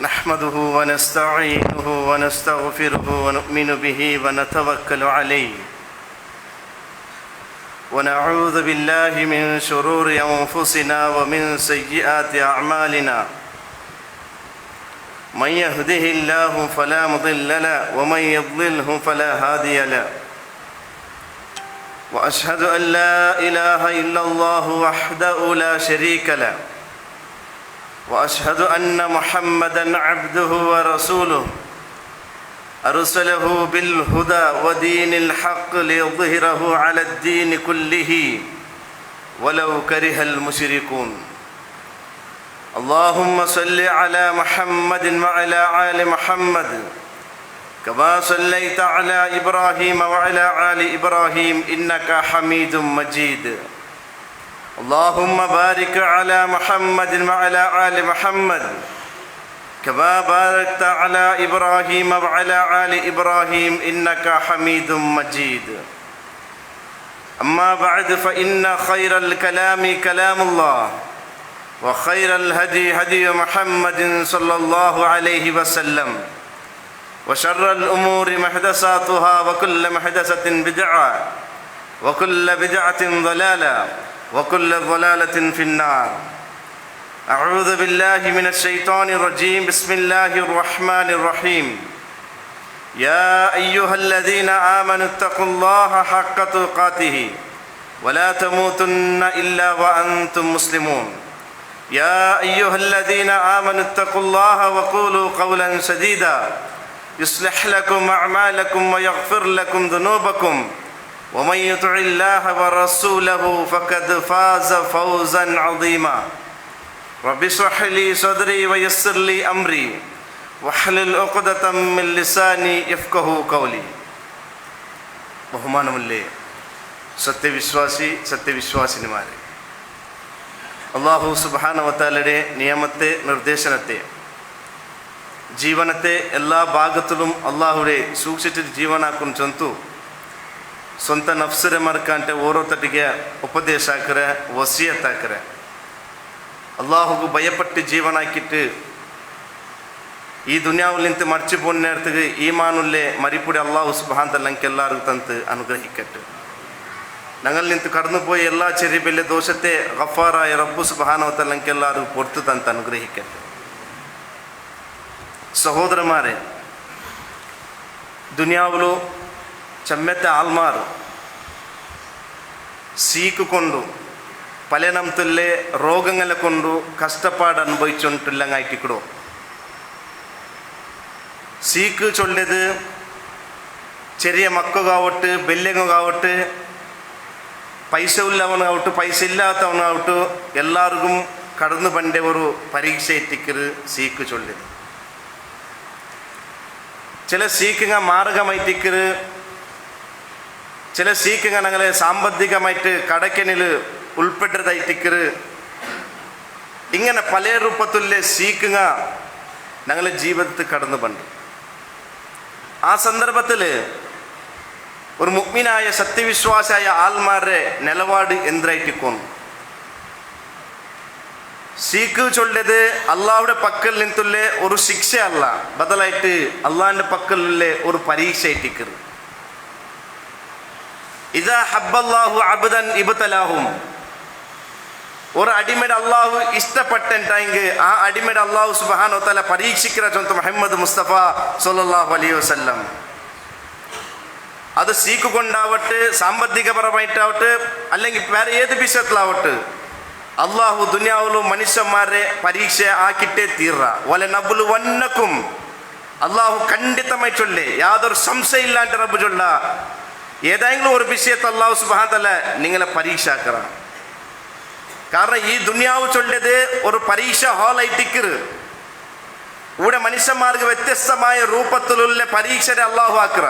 نحمده ونستعينه ونستغفره ونؤمن به ونتوكل عليه ونعوذ بالله من شرور أنفسنا ومن سيئات أعمالنا من يهده الله فلا مضل له ومن يضلله فلا هادي له وأشهد أن لا إله إلا الله وحده لا شريك له وأشهد أن محمدًا عبده ورسوله أرسله بالهدى ودين الحق ليظهره على الدين كله ولو كره المشركون اللهم صل على محمد وعلى آل محمد كما صليت على إبراهيم وعلى آل إبراهيم إنك حميد مجيد اللهم بارك على محمد وعلى آل محمد كما باركت على إبراهيم وعلى آل إبراهيم إنك حميد مجيد أما بعد فإن خير الكلام كلام الله وخير الهدي هدي محمد صلى الله عليه وسلم وشر الأمور محدثاتها وكل محدثة بدعة وكل بدعة ضلالة وكل ضلالة في النار أعوذ بالله من الشيطان الرجيم بسم الله الرحمن الرحيم يا أيها الذين آمنوا اتقوا الله حق تقاته ولا تموتن إلا وأنتم مسلمون يا أيها الذين آمنوا اتقوا الله وقولوا قولا سديدا يصلح لكم أعمالكم ويغفر لكم ذنوبكم ومن يطع الله ورسوله فقد فاز فوزا عظيما رب اشرح لي صدري ويسر لي أمري واحلل عقدة من لساني يفقهوا قولي ബഹുമാനമുള്ളേ സത്യവിശ്വാസിനിമാരെ, അല്ലാഹു സുബ്ഹാനഹു വ തആലയുടെ നിയമത്തെ നിർദ്ദേശനത്തെ ಜೀವನತೆ ಎಲ್ಲ ಭಾಗದಲ್ಲೂ ಅಲ್ಲಾಹುಡೆ ಸೂಕ್ಷ್ಮ ಜೀವನಾಕೊಂಡು ಚಂತು ಸ್ವಂತ ನಫ್ಸರೆ ಮರ್ಕಂಟೆ ಓರೋತಟಿಗೆ ಉಪದೇಶ ಹಾಕರೆ ವಸಿಯತ್ ಹಾಕರೆ ಅಲ್ಲಾಹುಗೂ ಭಯಪಟ್ಟು ಜೀವನ ಹಾಕಿಟ್ಟು ಈ ದುನಿಯಾவில் ನಿಂತು ಮರ್ಚಿಪೋನ നേരத்துக்கு ഈമാനുള്ളേ മരിപ്പുടി അല്ലാഹു സുബ്ഹാനഹു വ തആല നമുക്കെല്ലാവർക്കും തന്ന് അനുഗ്രഹിക്കട്ടെ. ഞങ്ങൾ നിಂತು കടന്നുപോയ എല്ലാ ചെറിയ വലിയ ദോഷത്തെ ഗഫാറായ റബ്ബ് സുബ്ഹാനഹു വ തആല നമുക്കെല്ലാവർക്കും പുറത്തു തന്ന് അനുഗ്രഹിക്കട്ടെ. ಸಹೋದರಮಾರೆ, ದುನಿಯಾವಲು ಚಮ್ಮೆತ್ತ ಆಲ್ಮಾರು ಸೀಕಿಕೊಂಡು പലനംതുല്ലെ രോഗങ്ങളെ കൊണ്ടു കഷ്ടപ്പാട് അനുഭവിച്ചുകൊണ്ടില്ലങ്ങായിട്ടിക്കടോ. സീക്ക് ചൊല്ലിയത് ചെറിയ മക്കൾക്കാവട്ടെ ബെല്ലങ്ങാവട്ടെ പൈസ ഉള്ളവനാവട്ടെ പൈസ ഇല്ലാത്തവനാവട്ടെ എല്ലാവർക്കും കടന്നു പണ്ടേ ഒരു പരീക്ഷ എത്തിക്കരുത് സീക്ക് ചൊല്ലിയത്. ചില സീക്കിങ്ങ മാർഗമായിട്ടിക്കരുത്, ചില സീക്കിങ്ങ ഞങ്ങളെ സാമ്പത്തികമായിട്ട് കടക്കനിൽ ഉൾപ്പെട്ടതായിട്ടിക്കരുത്. ഇങ്ങനെ പല രൂപത്തിലെ സീക്കിങ്ങ ഞങ്ങളെ ജീവിതത്തിൽ കടന്നു പണ്ട്. ആ സന്ദർഭത്തിൽ ഒരു മുഅ്മിനായ സത്യവിശ്വാസിയായ ആൾമാരുടെ നിലപാട് എന്തായിട്ടിക്കോന്നു. സീക്ക് ചൊല്ലിയത് അള്ളാഹുടെ പക്കൽ നിന്നുള്ള ഒരു ശിക്ഷയല്ല, ബദലായിട്ട് അള്ളാഹിൻ്റെ പക്കലുള്ള ഒരു പരീക്ഷ ആയിട്ടിക്കരുത്. ഇദാ ഹബ്ബല്ലാഹു അബ്ദൻ ഇബ്തലാഹും, ഒരു അടിമയുടെ അള്ളാഹു ഇഷ്ടപ്പെട്ടെങ്കിൽ ആ അടിമയുടെ അള്ളാഹു സുബ്ഹാനഹു വ തആല പരീക്ഷിക്കുന്ന ചൊന്ത മുഹമ്മദ് മുസ്തഫ സല്ലല്ലാഹു അലൈഹി വസല്ലം. അത് സീക്ക് കൊണ്ടാവട്ടെ, സാമ്പത്തികപരമായിട്ടാവട്ടെ, അല്ലെങ്കിൽ വേറെ ഏത് വിഷയത്തിലാവട്ടെ, അള്ളാഹു ദുനിയാവിലും മനുഷ്യന്മാരെ പരീക്ഷ ആക്കിയിട്ടേ തീർറ. വല നബ്ലുവന്നക്കും, അള്ളാഹു ഖണ്ഡിതമായി ചൊല്ലേ, യാതൊരു സംശയം ഇല്ലാണ്ട് റബ്ബ് ചൊല്ല, ഏതെങ്കിലും ഒരു വിഷയത്തെ അള്ളാഹു സുബ്ഹാനഹു വ തആല നിങ്ങളെ പരീക്ഷ ആക്കറ. കാരണം ഈ ദുനിയാവ് ചൊല്ലിയത് ഒരു പരീക്ഷ ഹാളായിട്ടിക്കരുത്. ഇവിടെ മനുഷ്യന്മാർക്ക് വ്യത്യസ്തമായ രൂപത്തിലുള്ള പരീക്ഷരെ അള്ളാഹു ആക്കറ.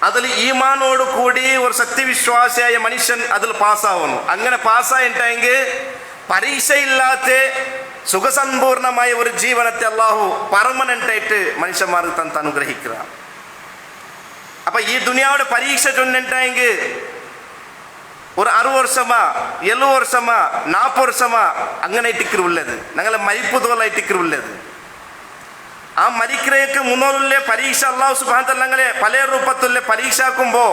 അതിൽ ഈമാനോട് കൂടി ഒരു സത്യവിശ്വാസിയായ മനുഷ്യൻ അതിൽ പാസ്സാവുന്നു. അങ്ങനെ പാസ്സായിട്ടെങ്കിൽ പരീക്ഷയില്ലാത്ത സുഖസമ്പൂർണമായ ഒരു ജീവനത്തെ അള്ളാഹു പെർമനൻ്റായിട്ട് മനുഷ്യന്മാർക്ക് തന്ന് അനുഗ്രഹിക്കുക. അപ്പം ഈ ദുനിയാവുടെ പരീക്ഷ ചൊല്ലിട്ടെങ്കിൽ ஒரு 60 வருஷமா 70 வருஷமா 40 வருஷமா അങ്ങനെ ടിക്കർ ഉള്ളത് ഞങ്ങളെ മരിപ്പുതോലായി ടിക്കർ ഉള്ളത് ആ മരിക്കറേക്ക് മുന്നോറുള്ള പരീക്ഷ അല്ലാഹു സുബ്ഹാനഹു വ തആല ഞങ്ങളെ പല രൂപത്തിലുള്ള പരീക്ഷാക്കുമ്പോൾ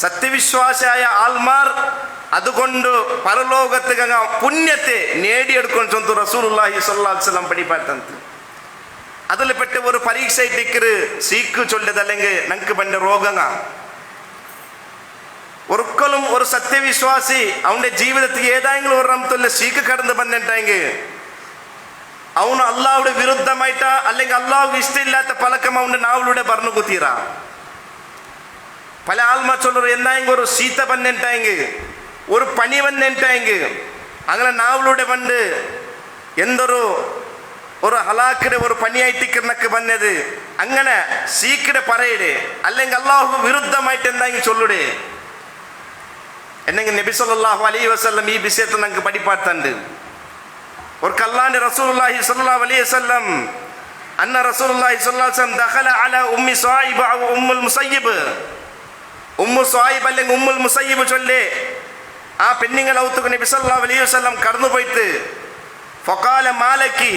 സത്യവിശ്വാസിയായ ആൾമാർ അതുകൊണ്ട് പരലോകത്ത് പുണ്യത്തെ നേടിയെടുക്കണം ചൊന്തു റസൂലുള്ളാഹി സ്വല്ലല്ലാഹു അലൈഹി വസല്ലം പഠിപ്പാത്തത് അതിൽ പെട്ട ഒരു പരീക്ഷ ടിക്കർ സീക്ക് ചൊല്ലത് അല്ലെങ്കിൽ ഞങ്ങൾക്ക് പണ്ട രോഗങ്ങ ഒരിക്കലും ഒരു സത്യവിശ്വാസി അവന്റെ ജീവിതത്തിൽ ഏതെങ്കിലും ഒരു റംതുള്ള സീക്ക് കടന്നു വന്നിട്ടെങ്കിൽ അവന് അള്ളാഹുടെ വിരുദ്ധമായിട്ടാ അല്ലെങ്കിൽ അള്ളാഹു ഇഷ്ടമില്ലാത്ത പലക്കം അവന്റെ നാവിലൂടെ പറഞ്ഞു കുത്തീറ പല ആൾമാർ ചൊല്ലു എന്നായെങ്കിൽ ഒരു ശീത വന്നിട്ടെങ്കിൽ ഒരു പനി വന്നിട്ടെങ്കിൽ അങ്ങനെ നാവിലൂടെ വന്ന് എന്തൊരു ഒരു ഹലാക്കിടെ ഒരു പനിയായിട്ടിക്കുന്നൊക്കെ വന്നത് അങ്ങനെ സീക്കിടെ പറയടേ അല്ലെങ്കിൽ അള്ളാഹു വിരുദ്ധമായിട്ട് എന്തായെങ്കിൽ ചൊല്ലുടേ എന്നെങ്കിൽ നബി സല്ലല്ലാഹു അലൈഹി വസല്ലം ഈ വിഷയത്തിൽ ഞങ്ങൾക്ക് പഠിപ്പാട്ടുണ്ട് ഒരു കല്ലാന്റെ റസൂലുള്ളാഹി സ്വല്ലല്ലാഹു അലൈഹി വസല്ലം അന്ന റസൂലുള്ളാഹി സ്വല്ലല്ലാഹു അലൈഹി വസല്ലം ദഖല അലാ ഉമ്മി സ്വായിബ വ ഉമ്മുൽ മുസയ്യിബ് ഉമ്മു സ്വായിബ് അല്ലെങ്കിൽ ഉമ്മുൽ മുസയ്യിബ് ചൊല്ലേ ആ പെണ്ണുങ്ങൾ ഔത്തുക്ക് നബി സല്ലല്ലാഹു അലൈഹി വസല്ലം കടന്നു പോയിട്ട് ഫഖാല മാലക്കി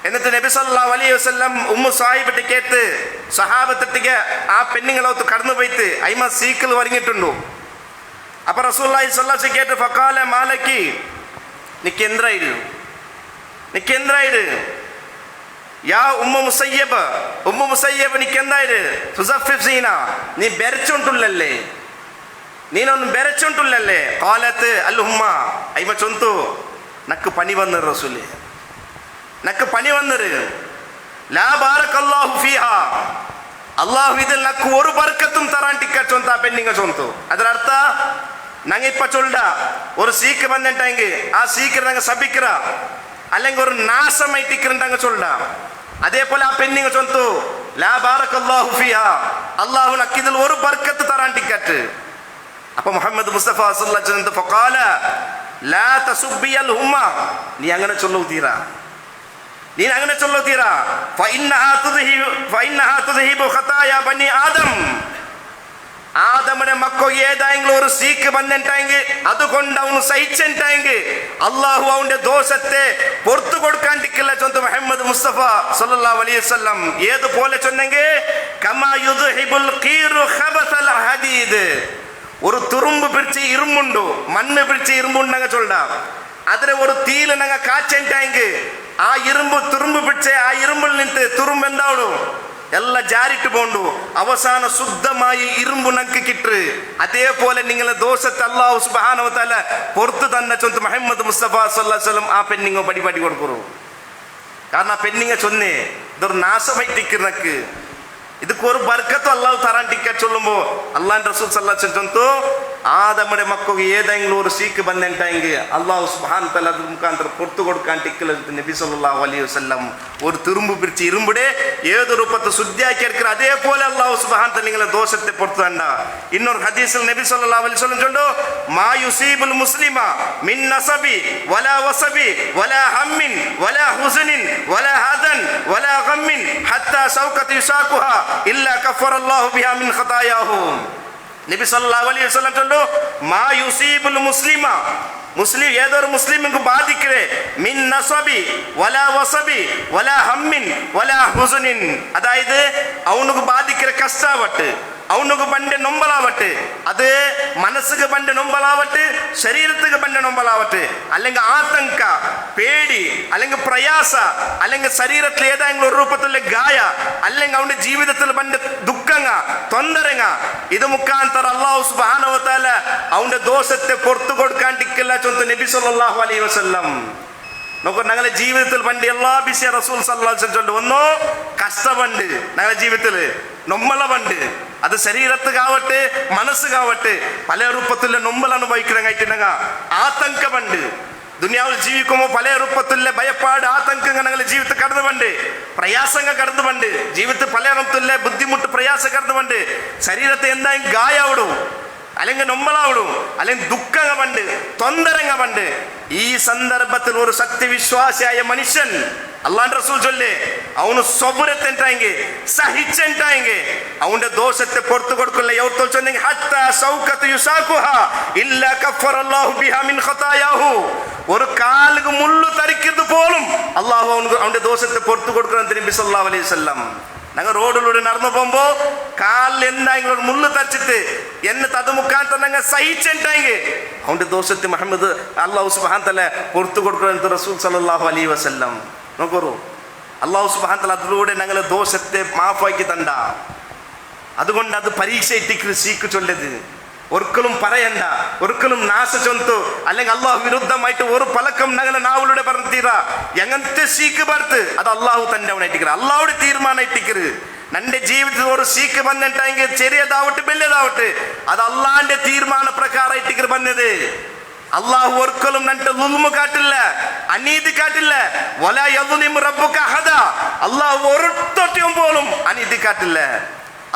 എന്നിട്ട് നബി സല്ലല്ലാഹു അലൈഹി വസല്ലം ഉമ്മു സ്വായിബിട്ട് കേട്ട് സഹാബത്തിട്ടിക്ക് ആ പെണ്ണുങ്ങൾ ഔത്ത് കടന്നു പോയിട്ട് അയിമ സീക്കിൾ വരങ്ങിട്ടുണ്ടോ അപ്പൊ റസൂലുള്ളാഹി സ്വല്ലല്ലാഹു അലൈഹി വസല്ലം കേട്ട് ഫഖാല മാലക്കി നിക്കെന്തായത് യാ ഉമ്മു മുസയ്യബ് നിക്കെന്തായത് തുസഫിഫീന നീ ബെരച്ചുണ്ടുള്ളല്ലേ നീനൊന്ന് ബെരച്ചുണ്ടുള്ളല്ലേ ഖാലത്ത് അൽ ഉമ്മ അയ്മ ചൊന്തു നക്ക് പനി വന്നു റസൂലേ നക്ക് പനി വന്നത് ലാ ബാറകല്ലാഹു ഫീഹാ അല്ലാഹു ഇതിൽ നക്ക് ഒരു ബർക്കത്തും തരാൻ ടിക്ക ചൊന്ത പെണ്ണിങ്ങ ചൊന്തു ಅದರ ಅರ್ಥ ഞങ്ങൾ ഇപ്പൊ ചൊല്ല ഒരു സീക്ക് വന്നിട്ടെങ്കിൽ ആ സീക്കിൽ ഞങ്ങൾ സബിക്കിറ അല്ലെങ്കിൽ ഒരു നാശമായി ടിക്കറുണ്ടങ്ങ് ചൊല്ല അതേപോലെ ആ പെണ്ണിങ്ങ ചൊന്തു ലാ ബാറകല്ലാഹു ഫീഹാ അല്ലാഹു നക്ക് ഇതിൽ ഒരു ബർക്കത്ത് തരാൻ ടിക്കറ്റ് അപ്പൊ മുഹമ്മദ് മുസ്തഫ സല്ലല്ലാഹു അലൈഹി വസല്ലം ഫഖാല ലാ തസുബ്ബിയൽ ഉമ്മ നീ അങ്ങനെ ചൊല്ലു തീരാ ഫഇന്നഹാ തുദ്ഹിബു ഖതായ ബനി ആദം ആദമിന്റെ മക്കൾ ഏതെങ്കിലും ഒരു സീക്ക് വന്നിട്ടെങ്കിൽ അതുകൊണ്ട് അവന് സഹിച്ചിട്ടെങ്കിൽ അള്ളാഹു അവന്റെ ദോഷത്തെ പുറത്തു കൊടുക്കാൻ ടിക്കില്ല ചൊന്തു മുഹമ്മദ് മുസ്തഫ സല്ലല്ലാഹു അലൈഹി വസല്ലം ഏതുപോലെ ചൊന്നെങ്കിൽ കമാ യുദ്ഹിബുൽ ഖീറു ഖബസൽ ഹദീദ് ഒരു തുറുമ്പ് പിടിച്ച് ഇരുമ്പുണ്ടു മണ്ണ് പിടിച്ച് ഇരുമ്പുണ്ടങ്ങ ചൊല്ല അതിലെ ഒരു തീയിൽ ഞങ്ങൾ കാച്ചെങ്കിൽ ആ ഇരുമ്പ് തുറുമ്പ് പിടിച്ച് ആ ഇരുമ്പിൽ നിന്നിട്ട് തുറുമ്പ് എന്താവണം എല്ലാം ജാരിട്ട് പോണ്ടു അവസാന ശുദ്ധമായി ഇരുമ്പ് നക്ക് കിട്ട് അതേപോലെ നിങ്ങളെ ദോഷത്തെ അല്ലാഹു സുബ്ഹാനഹു വ തആല പുറത്തു തന്നെ ചൊന്തു മുഹമ്മദ് മുസ്തഫ സല്ലല്ലാഹു അലൈഹി വസല്ലം ആ പെണ്ണിങ്ങ പടി കൊടുക്കൂ കാരണം ആ പെണ്ണിങ്ങ ചൊന്നേ ഇതൊരു നാശമായി ടിക്കുന്നക്ക് ಇದಕ್ಕೆ ഒരു ബർക്കത്ത് അല്ലാഹു തരാൻ ടിക്കറ്റ് ചൊല്ലുമ്പോ അല്ലാഹുവിന്റെ റസൂൽ സല്ലല്ലാഹു അലൈഹി വസല്ലം ചൊന്തു ആദമിന്റെ മക്കൾക്ക് ഏതെങ്കിലും ഒരു സീക്ക് ಬಂದೆಂಟಾಂಗೆ അല്ലാഹു സുബ്ഹാനഹു വ തആല അത് മുഖാന്തര പുറത്തു കൊടുക്കാൻ ടിക്കല നബി സല്ലല്ലാഹു അലൈഹി വസല്ലം ഒരു തുരുമ്പ് പിടിച്ച് ഇരുമ്പുടെ ഏത് രൂപത്തിൽ ശുദ്ധിയാക്കി എടുക്കற അതേപോലെ അല്ലാഹു സുബ്ഹാനഹു വ തആല നിങ്ങളെ ദോഷത്തെ പുറത്തു തണ്ട ഇന്നൊരു ഹദീസിൽ നബി സല്ലല്ലാഹു അലൈഹി വസല്ലം ചൊല്ലുന്നു മാ യുസീബുൽ മുസ്ലിമ മിൻ നസബി വലാ വസബി വലാ ഹമ്മിൻ വലാ ഹുസ്നിൻ വലാ ഹദൻ വലാ ഗമ്മിൻ ഹത്താ സൗകത യുസാഖുഹാ ഇല്ലാ കഫറല്ലാഹു ബിഹാ മിൻ ഖതായാഹു നബി സല്ലല്ലാഹു അലൈഹി വസല്ലം ചൊല്ലുന്നു മാ യുസീബുൽ മുസ്ലിമ മുസ്ലിം ഏതൊരു മുസ്ലിമിന് ബാധിക്കേ മിൻ നസബി വലാ വസബി വലാ ഹമ്മിൻ വലാ ഹുസ്നിൻ അതായത് അവനുക്ക് ബാധിക്കേ കഷ്ടാവട്ടെ ಅವನಿಗೆ ಬಂಡೆ ನೊಂಬಲಾವಟ್ಟೆ ಅದು ಮನಸ್ಸಿಗೆ ಬಂಡೆ ನೊಂಬಲಾವಟ್ಟೆ ಶರೀರಕ್ಕೆ ಬಂಡೆ ನೊಂಬಲಾವಟ್ಟೆ അല്ലെങ്കിൽ ആതങ്ക പേടി അല്ലെങ്കിൽ പ്രയാസ അല്ലെങ്കിൽ ശരീരത്തിൽ ഏതെങ്കിലും ഒരു രൂപത്തിലെ ഗായ അല്ലെങ്കിൽ അവന്റെ ജീവിതത്തിൽ ಬಂಡೆ ദുഃഖങ്ങ തൊന്തരങ്ങ ഇത് മുഖാന്തര അല്ലാഹു സുബ്ഹാനഹു വ തആല അവന്റെ ദോഷത്തെ പുറത്തു കൊടുക്കാൻ ടിക്കില്ല ചൊന്തു നബി സല്ലല്ലാഹു അലൈഹി വസല്ലം നോക്കൂ ഞങ്ങളുടെ ജീവിതത്തിൽ പണ്ട് എല്ലാ വിഷയ റസൂൽ സല്ലല്ലാഹു അലൈഹി വസല്ലം ഒന്നോ കഷ്ടമുണ്ട് ഞങ്ങളുടെ ജീവിതത്തിൽ നൊമ്പളമുണ്ട് അത് ശരീരത്തുകാവട്ടെ മനസ്സുകാവട്ടെ പല രൂപത്തിലെ നൊമ്പൽ അനുഭവിക്കണമെങ്കിൽ ആതങ്കമുണ്ട് ദുനിയാവിൽ ജീവിക്കുമ്പോൾ പല രൂപത്തിലെ ഭയപ്പാട് ആതങ്കങ്ങൾ ഞങ്ങളുടെ ജീവിതത്തിൽ കടന്നുണ്ട് പ്രയാസങ്ങൾ കടന്നുണ്ട് ജീവിതത്തിൽ പല രൂപത്തിലെ ബുദ്ധിമുട്ട് പ്രയാസം കടന്നുണ്ട് ശരീരത്തെ എന്തായാലും ഗായാവിടും അല്ലെങ്കിൽ നൊമ്പളാവിടും അല്ലെങ്കിൽ ദുഃഖങ്ങളുണ്ട് തൊന്തരങ്ങളുണ്ട് ഈ സന്ദർഭത്തിൽ ഒരു സത്യവിശ്വാസിയായ മനുഷ്യൻ അള്ളാന്റെ റസൂൽ ചൊല്ലേ അവന് സബുരത്തെന്റായെങ്കിൽ സഹിച്ചെന്റായെങ്കിൽ അവന്റെ ദോഷത്തെ പുറത്തു കൊടുക്കില്ല. യൗത്തൽ ചൊന്നെങ്കിൽ ഹത്താ സൗഖത്ത് യുസാഖുഹ ഇല്ലാ കഫറല്ലാഹു ബിഹാ മിൻ ഖതായാഹു. ഒരു കാലുക്ക് മുള്ളു തരിക്കുന്നത് പോലും അള്ളാഹു അവന്റെ ദോഷത്തെ പുറത്തു കൊടുക്കണം. നബി സല്ലല്ലാഹു അലൈഹി വസല്ലം ഞങ്ങൾ റോഡിലൂടെ നടന്നു പോകുമ്പോ കാലിൽ എന്തായെങ്കിലും ഒരു മുള്ളു തരിച്ചിട്ട് എന്നെ അത് മുക്കാൻ തന്നെ സഹിച്ചെന്റായെങ്കിൽ അവന്റെ ദോഷത്തെ മുഹമ്മദ് അള്ളാഹു സുബ്ഹാനഹു വ തആല പുറത്തു കൊടുക്കണം. റസൂൽ സല്ലല്ലാഹു അലൈഹി വസല്ലം നോക്കൂ, അള്ളാഹു സുബ്ഹാനഹു വ തആല അതിലൂടെ ഞങ്ങളെ ദോഷത്തെ മാഫാക്കി തണ്ട. അതുകൊണ്ട് അത് പരീക്ഷ ഇട്ടിക്ക് സീക്ക് ചൊല്ലത് ഒരിക്കലും പറയണ്ട, ഒരിക്കലും നാശ ചൊന്തു അല്ലെങ്കിൽ അള്ളാഹു വിരുദ്ധമായിട്ട് ഒരു പലക്കം ഞങ്ങളെ നാവിലൂടെ പറഞ്ഞു തീരാ എങ്ങനത്തെ സീക്ക് ಬರ್ത്ത് അത് അള്ളാഹു തന്നെ അവനായിട്ടിക്കറ്, അള്ളാഹുടെ തീരുമാനം ഇട്ടിക്കറ്. നന്റെ ജീവിതത്തിൽ ഒരു സീക്ക് ಬಂದೆಂಟಾയെങ്കിൽ ചെറിയതാവട്ടെ വലിയതാവട്ടെ അത് അള്ളാന്റെ തീരുമാന പ്രകാരം ഇട്ടിക്കറ് ಬಂದത്. അള്ളാഹു ഒരിക്കലും നന്റെ ളുൽമ കാട്ടില്ല, അനീതി കാട്ടില്ല. വലാ യദ്ലിമു റബ്ബുക അഹദ, അള്ളാഹു ഒരൊറ്റയും പോലും അനീതി കാട്ടില്ല.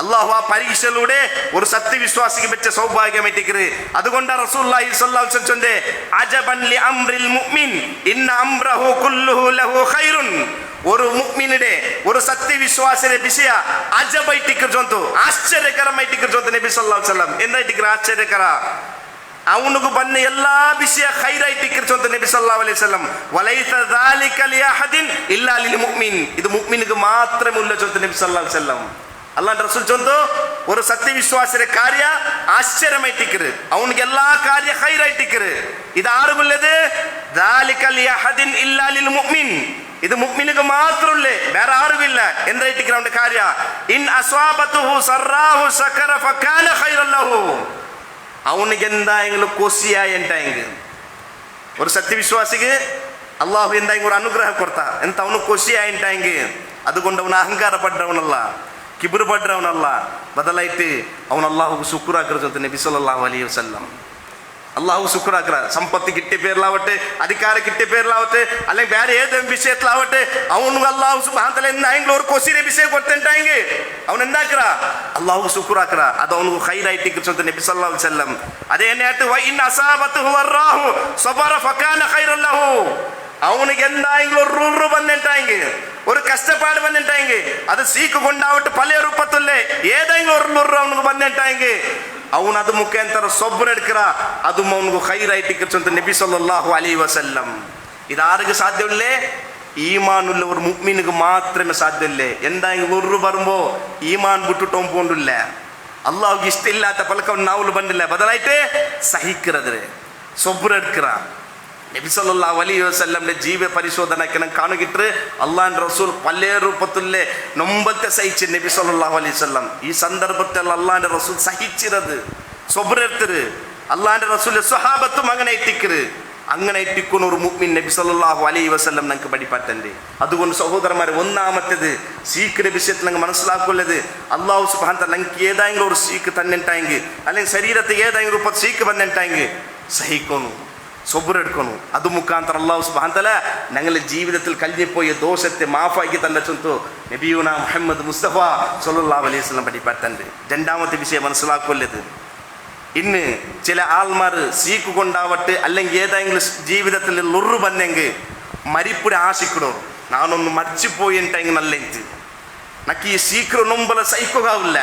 അള്ളാഹു ആ പരീക്ഷയിലൂടെ ഒരു സത്യവിശ്വാസിക്ക് പറ്റിയ സൗഭാഗ്യമായിട്ടിക്കറ്. അതുകൊണ്ടാണ് റസൂലുള്ളാഹി സ്വല്ലല്ലാഹു അലൈഹി വസല്ലം അജബൻ ലി അംറിൽ മുഅ്മിൻ ഇന്ന അംറഹു കുല്ലുഹു ലഹു ഖൈറുൻ. ഒരു മുഅ്മിനുടെ ഒരു സത്യവിശ്വാസിയുടെ വിഷയ അജബായിട്ടിക്കറ് ചൊന്തു, ആശ്ചര്യകരമായിട്ടിക്കറ് ചൊന്തു നബി സല്ലല്ലാഹു അലൈഹി വസല്ലം. എന്തായിട്ടിക്കറ് ആശ്ചര്യಕರ? ಅವನಿಗೆ ಬಂದ ಎಲ್ಲಾ ವಿಷಯ ಖೈರಾಯಿಟ್ಟಿಕ್ಕರು ಚೊಂತ ನಬಿ ಸಲ್ಲಲ್ಲಾಹು ಅಲೈಹಿ ವಸಲ್ಲಂ. ವಲೈಸ ذلك ಲಿಅಹದಿನ್ ಇಲ್ಲಾ ಲಿಲ್ ಮುಅ್ಮಿನ್. ಇದು ಮುಅ್ಮಿನಿಗೆ ಮಾತ್ರವೇ ಉಳ್ಳ ಚೊಂತ ನಬಿ ಸಲ್ಲಲ್ಲಾಹು ಅಲೈಹಿ ವಸಲ್ಲಂ. ಅಲ್ಲಾಹ್ ರಸೂಲ್ ಚೊಂತು ഒരു സത്യവിശ്വാസിയുടെ ಕಾರ್ಯ ആശ്ചര്യമായിട്ടിക്കറ്, അവനിಗೆ ಎಲ್ಲಾ ಕಾರ್ಯ ಖೈರಾಯಿಟ್ಟಿಕ್ಕರು. ಇದು ആരുമുള്ളത്? ذلك ലിഅഹദിൻ ഇല്ലാ ലിൽ മുഅ്മിൻ. ഇത് മുഅ്മിനിಗೆ മാത്രമുള്ളേ, വേറെ ആരുമില്ല. എന്തായിട്ടിക്കറ് അവന്റെ ಕಾರ್ಯ? ഇൻ അസ്വാബതുഹു സറാഹു സകറ ഫകാന ഖൈറൻ ലഹു. അവനിಗೆ എന്തായെങ്കിലും കൊസിയായി ಎಂಟಾയെങ്കിൽ ഒരു സത്യവിശ്വാസിക്ക് അള്ളാഹു എന്തായെങ്കിലും ഒരു അനുഗ്രഹം കൊടുത്ത ಎಂತ ಅವನು ಖುಷಿಯಾಗಿ ಎಂಟಾയെങ്കിൽ അതുകൊണ്ട് അവൻ അഹങ്കാര പಡ್ಡವನಲ್ಲ, ಕಿಬ್ರು ಪಡ್ಡವನಲ್ಲ, ಬದಲಾಯಿತು ಅವನು ಅಲ್ಲಾಹು ಶುಕ್ರಾಕರ നബി സല്ലല്ലാഹു അലൈഹി വസല്ലം. അള്ളാഹു ശുക്രാക്കറ. സമ്പത്ത് കിട്ടിയ പേരിലാവട്ടെ, അധികാരം കിട്ടിയ പേരിലാവട്ടെ, അല്ലെങ്കിൽ വേറെ ഏതെങ്കിലും വിഷയത്തിലാവട്ടെ, അവನು അള്ളാഹു സുബ്ഹാനഹു വ തആല എന്തായെങ്കിലും ഒരു കൊസിയുടെ വിഷയം കൊടുത്തെಂಟಾയെങ്കിൽ അവൻ എന്താക്കറ? അള്ളാഹു ശുക്രാക്കറ. അത് അവನು ഖൈറായിട്ടിക്കറ് നബി സല്ലല്ലാഹു അലൈഹി വസല്ലം. അതേ നേരത്തെ വ ഇൻ അസാബതുഹു വറാഹു സബറ ഫകാന ഖൈറൻ ലഹു. അവനിಗೆ എന്തായെങ്കിലും ഒരു റുറു ಬಂದೆಂಟಾയെങ്കിൽ, ഒരു കഷ്ടപ്പാട് ಬಂದೆಂಟಾയെങ്കിൽ, അത് സീക്ക് കൊണ്ടാവട്ടെ പല രൂപത്തില്ലേ ഏതെങ്കിലും ഒരു റുറു അവനിಗೆ ಬಂದೆಂಟಾയെങ്കിൽ ಅವನು ಅದು ಮುಖಾಂತರ ಸೊಬ್ಬರ ಎಡ್ಕರ ಅದು ಅವನಿಗೆ ಖೈರಾಯಿಟ್ಟಿಕ್ಕಂತ ನಬಿ ಸಲ್ಲಲ್ಲಾಹು ಅಲೈಹಿ ವಸಲ್ಲಂ. ഇതാർക്ക് സാധ്യമില്ലേ? ഈമാനുള്ള ഒരു മുഅ്മിനിക്ക് മാത്രമേ സാധ്യമില്ലേ. എന്തായെങ്കിലും ഒരു വരുമ്പോ ഈമാൻ വിട്ടിട്ടോൻ പോണ്ടില്ല, അള്ളാഹുക്ക് ഇഷ്ടമില്ലാത്ത പലക്കം നാവുలు ಬಂದಿಲ್ಲ, ಬದಲಾಯಿತೆ ಸಹಿಕ್ಕಿರದ್ರೆ ಸೊಬ್ಬರ ಎಡ್ಕರ. നബി സല്ലല്ലാഹു അലൈഹി വസല്ലമിന്റെ ജീവ പരിശോധനയ്ക്ക് കാണുകിട്ട് അള്ളാഹുവിന്റെ റസൂൽ പല രൂപത്തിലെ നൊമ്പത്തെ സഹിച്ച് നബി സല്ലല്ലാഹു അലൈഹി വസല്ലം. ഈ സന്ദർഭത്തിൽ അള്ളാഹുവിന്റെ റസൂൽ സഹിച്ചിരത് സൊബ്രെടുത്തത് അള്ളാഹുവിന്റെ റസൂൽ സ്വഹാബത്തും അങ്ങനെ ഇട്ടിക്കറ്. അങ്ങനെ ഇട്ടിക്കുന്ന ഒരു മുഅ്മിൻ നബി സല്ലല്ലാഹു അലൈഹി വസല്ലം ഞങ്ങൾക്ക് പഠിപ്പാറ്റണ്ട്. അതുകൊണ്ട് സഹോദരന്മാരെ, ഒന്നാമത്തേത് സീക്കിന്റെ വിഷയത്തിൽ ഞങ്ങൾ മനസ്സിലാക്കുള്ളത് അള്ളാഹു സുബ്ഹാനഹു വ തആല ഞങ്ങൾക്ക് ഏതെങ്കിലും ഒരു സീക്ക് തന്നെണ്ടായെങ്കിൽ അല്ലെങ്കിൽ ശരീരത്തിൽ ഏതെങ്കിലും രൂപത്തിൽ സീക്ക് ಬಂದೆಂಟಾയെങ്കിൽ സഹിക്കുന്നു, സൊബ്രെടുക്കുന്നു. അത് മുഖാന്തരം അല്ലാഹു സുബ്ഹാനഹു വ തആല ഞങ്ങളുടെ ജീവിതത്തിൽ കഴിഞ്ഞുപോയ ദോഷത്തെ മാഫാക്കി തന്നെ ചൊന്തു നബിയുന മുഹമ്മദ് മുസ്തഫ സല്ലല്ലാഹു അലൈഹി വസല്ലം പഠിപ്പാറ്റണ്ട്. രണ്ടാമത്തെ വിഷയം മനസ്സിലാക്കുള്ളത്, ഇന്ന് ചില ആൾമാർ സീക്ക് കൊണ്ടാവട്ടെ അല്ലെങ്കിൽ ഏതെങ്കിലും ജീവിതത്തിൽ ലുറു ಬಂದೆಂಗೆ മരിപ്പുടെ ആശിക്കടോ നാനൊന്ന് മരിച്ചുപോയി ಎಂಟಾയെങ്കിൽ നല്ല ഇತ್ತು നക്ക് ഈ സീക്ര നൊമ്പല സഹിക്കുകയില്ല,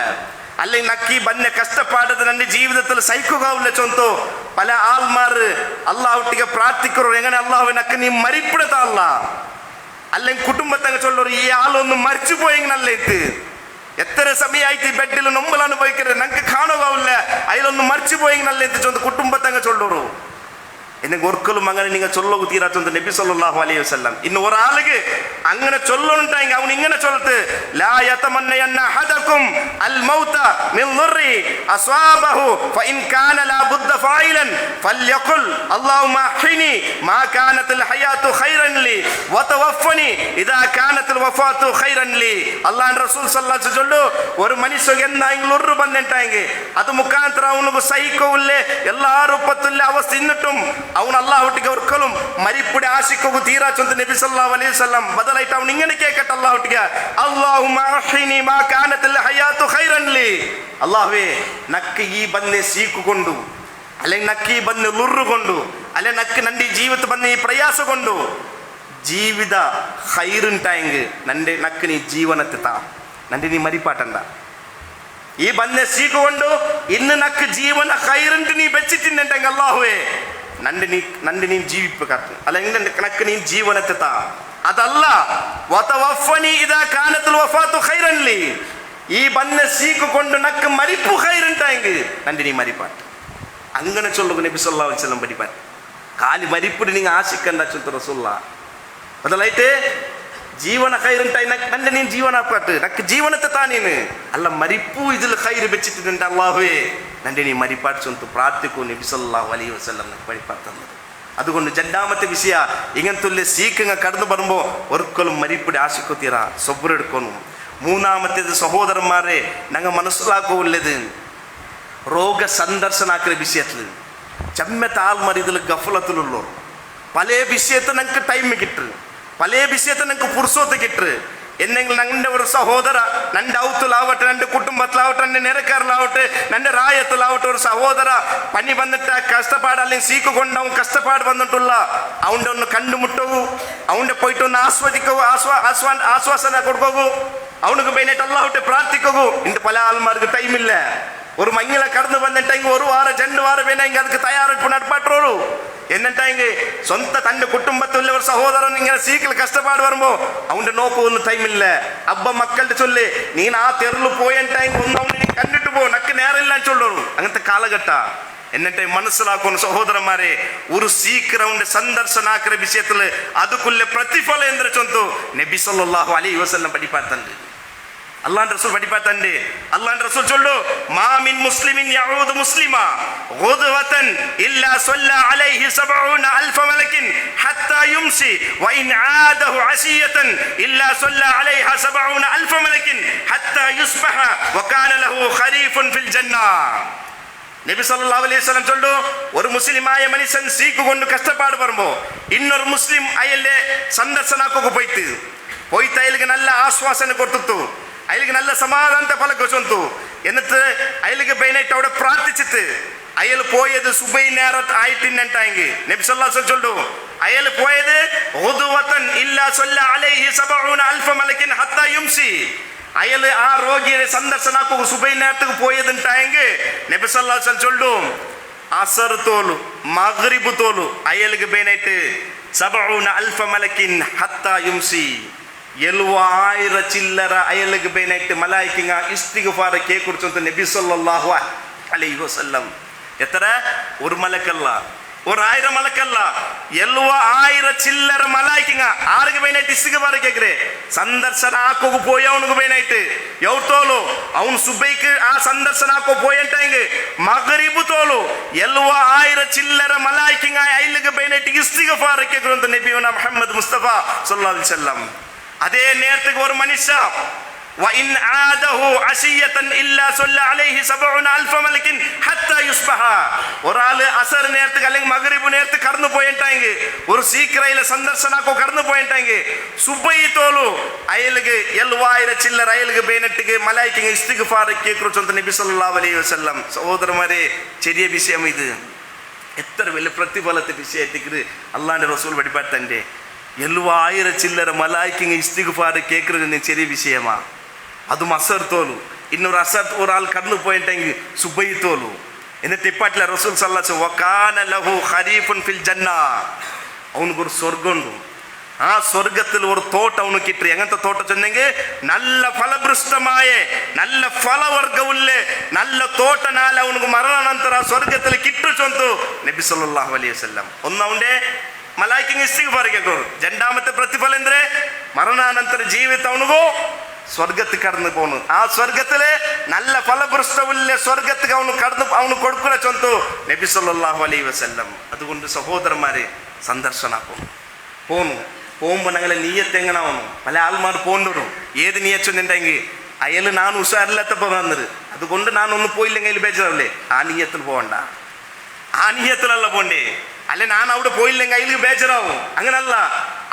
അല്ലെങ്കിൽ നക്കി ബന്നെ കഷ്ടപ്പാടത് എൻ്റെ ജീവിതത്തിൽ സഹിക്കുകയില്ല ചൊന്തു പല ആൾമാർ അള്ളാഹുട്ടിಗೆ പ്രാർത്ഥിക്കറോ എങ്ങനെ അള്ളാഹു നക്ക് നീ മരിപ്പിടത്തല്ല, അല്ലെങ്കിൽ കുടുംബത്തങ്ങ ചൊല്ലറോ ഈ ആളൊന്ന് മരിച്ചു പോയെങ്കിൽ നല്ല ഇತ್ತು. എത്ര സമയമായിട്ട് ഈ ബെഡിൽ നൊമ്പൽ അനുഭവിക്കരുത്, ഞങ്ങൾക്ക് കാണുകയില്ല, അതിലൊന്ന് മരിച്ചു പോയെങ്കിൽ നല്ല ഇತ್ತು ചൊന്ത് കുടുംബത്തങ്ങ ചൊല്ലറോ. എന്നെങ്കിൽ ഒരിക്കലും അങ്ങനെ നിങ്ങൾ ചൊല്ലു തീരാച്ചൊന്ത് നബി സല്ലല്ലാഹു അലൈഹി വസല്ലം. ഇന്ന് ഒരാൾക്ക് അങ്ങനെ ചൊല്ലുണ്ടായെങ്കിൽ അവൻ ഇങ്ങനെ ചൊല്ലത്ത് ലാ യതമന്നയന്ന അഹദകും അൽ മൗത മിൻ ദുർരി അസ്വാബഹു ഫഇൻ കാന ലാ ബുദ്ദ ഫായിലൻ ഫൽയഖുൽ അല്ലാഹുമ്മ അഹ്നി മാ കാനത്തുൽ ഹയാതു ഖൈറൻ ലി വതവഫനി ഇദാ കാനത്തുൽ വഫാതു ഖൈറൻ ലി. അല്ലാഹുവിന്റെ റസൂൽ സല്ലല്ലാഹു അലൈഹി വസല്ലം ഒരു മനുഷ്യಗೆ എന്തെങ്കിലും ഒരു ಬಂದೆಂಟಾയെങ്കിൽ അത് മുഖാന്തരം അവനുക്ക് സഹിക്കവില്ല എല്ലാ രൂപത്തിലുള്ള അവസ്ഥ ഇന്നിട്ടും അവൻ അള്ളാഹുട്ടിക്ക് ഒരിക്കലും മരിപ്പുടെ ആശിക്കുക തീരാച്ചൊന്ത് നബി സല്ലല്ലാഹു അലൈഹി വസല്ലം. ബദലായിട്ട് അവൻ ഇങ്ങനെ കേൾക്കട്ടെ അള്ളാഹുട്ടിക്ക് അല്ലാഹുമ്മ അഹ്നി മാ കാനത്തുൽ ഹയാതു ഖൈറൻ ലി. അള്ളാഹുവേ നക്ക് ഈ ബന്നെ സീക്ക് കൊണ്ട് അല്ലെങ്കിൽ നക്ക് ഈ ബന്നെ ലുറുകൊണ്ട് അല്ലെങ്കിൽ നക്ക് നന്റെ ജീവിതത്തിൽ ബന്നെ ഈ പ്രയാസം കൊണ്ട് ಜೀವಿದ ಖೈರುಂಟಾಯಂಗೆ ನಂಡೆ ನಕ್ಕ ನೀ ಜೀವನത്തെ ತಾ ನಂಡೆ ನೀ ಮರಿಪಾಟಂಡ ಈ ಬಂದೆ ಸೀಕೊಂಡು ಇನ್ನು ನಕ್ಕ ಜೀವನ ಖೈರುಂಟು ನೀ ಬೆಚ್ಚಿಟ್ಟಿಂದಂಟಂಗೆ ಅಲ್ಲಾಹುವೇ ನಂಡೆ ನೀನು ಜೀವಿಪ್ಪಕಾಗ್ತದೆ ಅಲ್ಲ ಹೆಂಗೆ ನಕ್ಕ ನೀನು ಜೀವನത്തെ ತಾ ಅದಲ್ಲ ವತವಫನಿ ಇದ ಕಾನತುಲ್ ವಫಾತು ಖೈರನ್ಲಿ ഈ ബന്നെ സീക്കൊണ്ട് നക്ക് മരിപ്പു ഖൈറുണ്ടായെങ്കിൽ നന്റെ നീ മരിപ്പാട്ട് അങ്ങനെ ചൊല്ലുക നബി സല്ലല്ലാഹു അലൈഹി വസല്ലം പഠിപ്പാൻ കാലി മരിപ്പിട്ട് നിങ്ങൾ ആശിക്കണ്ട ചൊല്ലുന്ന റസൂലുള്ളാഹ് അതല്ലായിട്ട് ജീവന ഖൈറുണ്ടായി നന്റെ നീ ജീവനാപ്പാട്ട് നക്ക് ജീവനത്തെ താനീന് അല്ല മരിപ്പു ഇതിൽ ഖൈർ വെച്ചിട്ടുണ്ട് അല്ലാഹുവേ നന്റെ നീ മരിപ്പാട്ട് ചൊല്ലുന്നു പ്രാർത്ഥിക്കൂ നബി സല്ലല്ലാഹു അലൈഹി വസല്ലം പഠിപ്പാട്ട് തന്നത് അതുകൊണ്ട് രണ്ടാമത്തെ വിഷയ ഇങ്ങനത്തുള്ള സീക്കങ്ങ കടന്നു വരുമ്പോൾ ഒരിക്കലും മരിപ്പിടെ ആശിക്കൊത്തീറ സൊബ്രെടുക്കണം മൂന്നാമത്തേത് സഹോദരന്മാരെ ഞങ്ങൾ മനസ്സിലാക്കുള്ളത് രോഗ സന്ദർശനാക്കുന്ന വിഷയത്തിൽ ചെമ്മത്തെ ആൾമറിയതിൽ ഗഫലത്തിലുള്ളവർ പല വിഷയത്തെ ഞങ്ങൾക്ക് ടൈം കിട്ടു പല വിഷയത്തെ ഞങ്ങൾക്ക് പുരുഷോത്ത് കിട്ടു എന്നെങ്കിൽ ഞങ്ങളുടെ ഒരു സഹോദര നന്റെ ഔത്തിലാവട്ടെ നന്റെ കുടുംബത്തിലാവട്ടെ നന്റെ നിരക്കാരിലാവട്ടെ നന്റെ റായത്തിലാവട്ടെ ഒരു സഹോദര പനി വന്നിട്ട് കഷ്ടപ്പാട് അല്ലെങ്കിൽ സീക്ക് കൊണ്ട് അവൻ കഷ്ടപ്പാട് വന്നിട്ടുള്ള അവൻ്റെ ഒന്ന് കണ്ടുമുട്ടവു അവൻ്റെ പോയിട്ട് ഒന്ന് ആസ്വദിക്കവു ആശ്വാസന കൊടുക്കവു അവനുക്ക് മെയിനായിട്ട് അല്ലാഹുട്ടെ പ്രാർത്ഥിക്കൂ ഇന്ന് പല ആൾമാർക്ക് ടൈമില്ല ഒരു മങ്ങില കടന്നു വന്നിട്ടെങ്കിൽ ഒരു വാരം 2 വാരം വേണമെങ്കിൽ ಅದಕ್ಕೆ തയ്യാറെടുപ്പ് നടപ്പാട്ടോളൂ എന്നിട്ടെങ്കിൽ സ്വന്തം തൻ്റെ കുടുംബത്തിലുള്ള ഒരു സഹോദരൻ ഇങ്ങനെ സീക്കിൽ കഷ്ടപ്പാട് വരുമ്പോൾ അവൻ്റെ നോക്കൊന്നും ടൈമില്ല അബ്ബ മക്കളുടെ ചൊല്ലി നീ ആ തെരുവിൽ പോയിട്ടെങ്കിൽ ഒന്ന് അവനെ കണ്ടിട്ട് പോ നക്ക് നേരമില്ല ചൊല്ലുള്ളൂ അങ്ങനത്തെ കാലഘട്ട എന്നിട്ട് മനസ്സിലാക്കുന്ന സഹോദരന്മാരെ ഒരു സീക്രൗണ്ട് സന്ദർശനാക്കുന്ന വിഷയത്തിൽ അതുക്കുള്ള പ്രതിഫലം എന്തൊരു ചൊന്തു നബി സല്ലല്ലാഹു അലൈഹി വസല്ലം പഠിപ്പാട്ടുണ്ട് അല്ലാഹുവിന്റെ റസൂൽ പഠിപ്പാട്ടുണ്ട് അല്ലാഹുവിന്റെ റസൂൽ ചൊല്ലു മാ മിൻ മുസ്ലിമിൻ യഊദു മുസ്ലിമ ഗുദ്വതൻ ഇല്ലാ സല്ല അലൈഹി 70000 മലക്കിൻ ഹത്താ യുംസി വഇൻ ആദഹു അശിയതൻ ഇല്ലാ സല്ല അലൈഹി 70000 മലക്കിൻ ഹത്താ യുസ്ബഹ വകാന ലഹു ഖരീഫുൻ ഫിൽ ജന്ന നബി സല്ലല്ലാഹു അലൈഹി വസല്ലം ചൊല്ലു ഒരു മുസ്ലിമായ മനുഷ്യൻ സീക്ക് കൊണ്ട് കഷ്ടപ്പാട് വരുമ്പോൾ ಇನ್ನೊരു മുസ്ലിം അയലെ സന്ദർശനಕ್ಕೆ പോയിട്ട് അയലിಗೆ നല്ല ആശ്വാസന കൊടുത്തു അയലിಗೆ നല്ല സമാധാനത്തെ ഫലക്കൊച്ചു എന്നിട്ട് അയലിಗೆ ബൈനായിട്ട് അവിടെ പ്രാർത്ഥിച്ചിട്ട് അയൽ പോയത് സുബൈ നേരത്ത് ആയിട്ടിന്നെങ്കിൽ നബി സല്ലല്ലാഹു അലൈഹി വസല്ലം ചൊല്ലു അയൽ പോയത് ഗുദ്വതൻ ഇല്ലാ സല്ല അലൈഹി 70000 മലക്കിൻ ഹത്താ യുംസി അയൽ ആ രോഗിയെ സന്ദർശനಕ್ಕೆ സുബൈ നേരത്തേക്ക് പോയതുണ്ടായെങ്കിൽ നബി സല്ലല്ലാഹു അലൈഹി വസല്ലം ചൊല്ലു അസർ തോലു മഗ്രിബ് തോലു അയലിಗೆ ബൈനായിട്ട് 70000 മലക്കിൻ ഹത്താ യുംസി 70000 ചില്ലറ അയലിಗೆ ബൈനായിട്ട് മലായിക്കിങ്ങ ഇസ്തിഗ്ഫാർ കേക്കുറിച്ചു നബി സല്ലല്ലാഹു അലൈഹി വസല്ലം എത്ര ഒരു മലക്കല്ല ஒரு 1000 மலக்கல்ல 70000 சில்லற மலாய்க்குங்க ஆருக்கு பைனாயிட்டு இஸ்திக்பார் கேக்குறே சந்தர்சன ஆக்கோக்கு போய் அவனுக்கு பைனாயிட்டு எவ்வளோ அவன் சுபைக்கு ஆ சந்தர்சன ஆக்கோ போயிட்டாங்க மகரிபு தோலு 70000 சில்லற மலாய்க்குங்க ஐலுக்கு பைனாயிட்டு இஸ்திக்பார் கேக்குறோம் நபியுனா முஹம்மது முஸ்தபா ஸல்லல்லாஹு அலைஹி வஸல்லம் அதே நேரத்துக்கு ஒரு மனுஷன் وإن عاده عشية إلا صلى عليه 70000 ملك حتى يصبح ഒരാള് അസർ നേരത്തെ അല്ലെങ്കിൽ മഗ്രിബ് നേരത്തെ കടന്നു പോയിട്ടാങ്കിൽ ഒരു സീക്രയിലെ സന്ദർശനക്കോ കടന്നു പോയിട്ടാങ്കിൽ സുബൈ തോലു അയലുക്ക് 70000 ചില്ലറ അയലുക്ക് ബൈനട്ടിക്ക് മലായിക്ക് ഇസ്തിഗ്ഫാർ കേക്കുറിച്ചു നബി സല്ലല്ലാഹു അലൈഹി വസല്ലം സഹോദരന്മാരെ ചെറിയ വിഷയം ഇത് എത്ര വലിയ പ്രതിഫലത്തെ വിഷയത്തിക്ക് അല്ലാഹുവിന്റെ റസൂൽ പഠിപ്പാട്ടന്റെ 70000 ചില്ലറ മലായിക്ക് ഇസ്തിഗ്ഫാർ കേക്കുறது ചെറിയ വിഷയമാ അതും അസർ തോലു ಇನ್ನೊರು ಅಸರ್ ഒരാൾ കടന്നു പോയിട്ടെങ്കിൽ സുബൈ തോലു എന്നിട്ട് ഇപ്പാട്ടില്ല റസൂൽ സല്ലല്ലാഹു അലൈഹി വസല്ലം വകാന ലഹു ഖരീഫുൻ ഫിൽ ജന്ന അവനക്കൊരു സ്വർഗമുണ്ട് ആ സ്വർഗത്തിൽ ഒരു തോട്ടം അവന് കിട്ടി എങ്ങനത്തെ തോട്ടം ചെന്നെങ്കിൽ നല്ല ഫലഭൃഷ്ടമായ നല്ല ഫലവർഗമുള്ള നല്ല തോട്ടനാൽ അവനക്ക് മരണാനന്തര ಸ್ವರ್ಗത്തിൽ കിട്ടുചൊന്തു നബി സല്ലല്ലാഹു അലൈഹി വസല്ലം ഒന്നവന്റെ മലായിക്കിങ് ഇസ്തിഗ്ഫാർ കേൾക്കും രണ്ടാമത്തെ പ്രതിഫലം എന്തിനെ മരണാനന്തര ജീവിതം അവനുകോ സ്വർഗത്തിൽ കടന്നു പോണു ആ സ്വರ್ಗത്തിലെ നല്ല ഫലഭൃഷ്ടമുള്ള സ്വർഗത്തിൽ അവന് കൊടുക്കുന്ന ചൊന്തു നബി സല്ലല്ലാഹു അലൈഹി വസല്ലം അതുകൊണ്ട് സഹോദരന്മാരെ സന്ദർശനാക്കും പോകുമ്പോൾ ഞങ്ങളെ നീയത്ത് എങ്ങനാവണം പല ആൾമാർ പോണ്ടവരും ഏത് നീയച്ചൊന്നുണ്ടെങ്കിൽ അയാൾ ഞാൻ ഉഷാറില്ലാത്തപ്പോൾ വന്നത് അതുകൊണ്ട് ഞാനൊന്ന് പോയില്ലെങ്കിൽ അതിൽ ബേജാറില്ലേ ആ നീയത്തിൽ പോകണ്ട ആ നീയത്തിലല്ല പോണ്ടേ അല്ലെ ഞാൻ അവിടെ പോയില്ലെങ്കിൽ അതിൽ ബേജറാവും അങ്ങനല്ല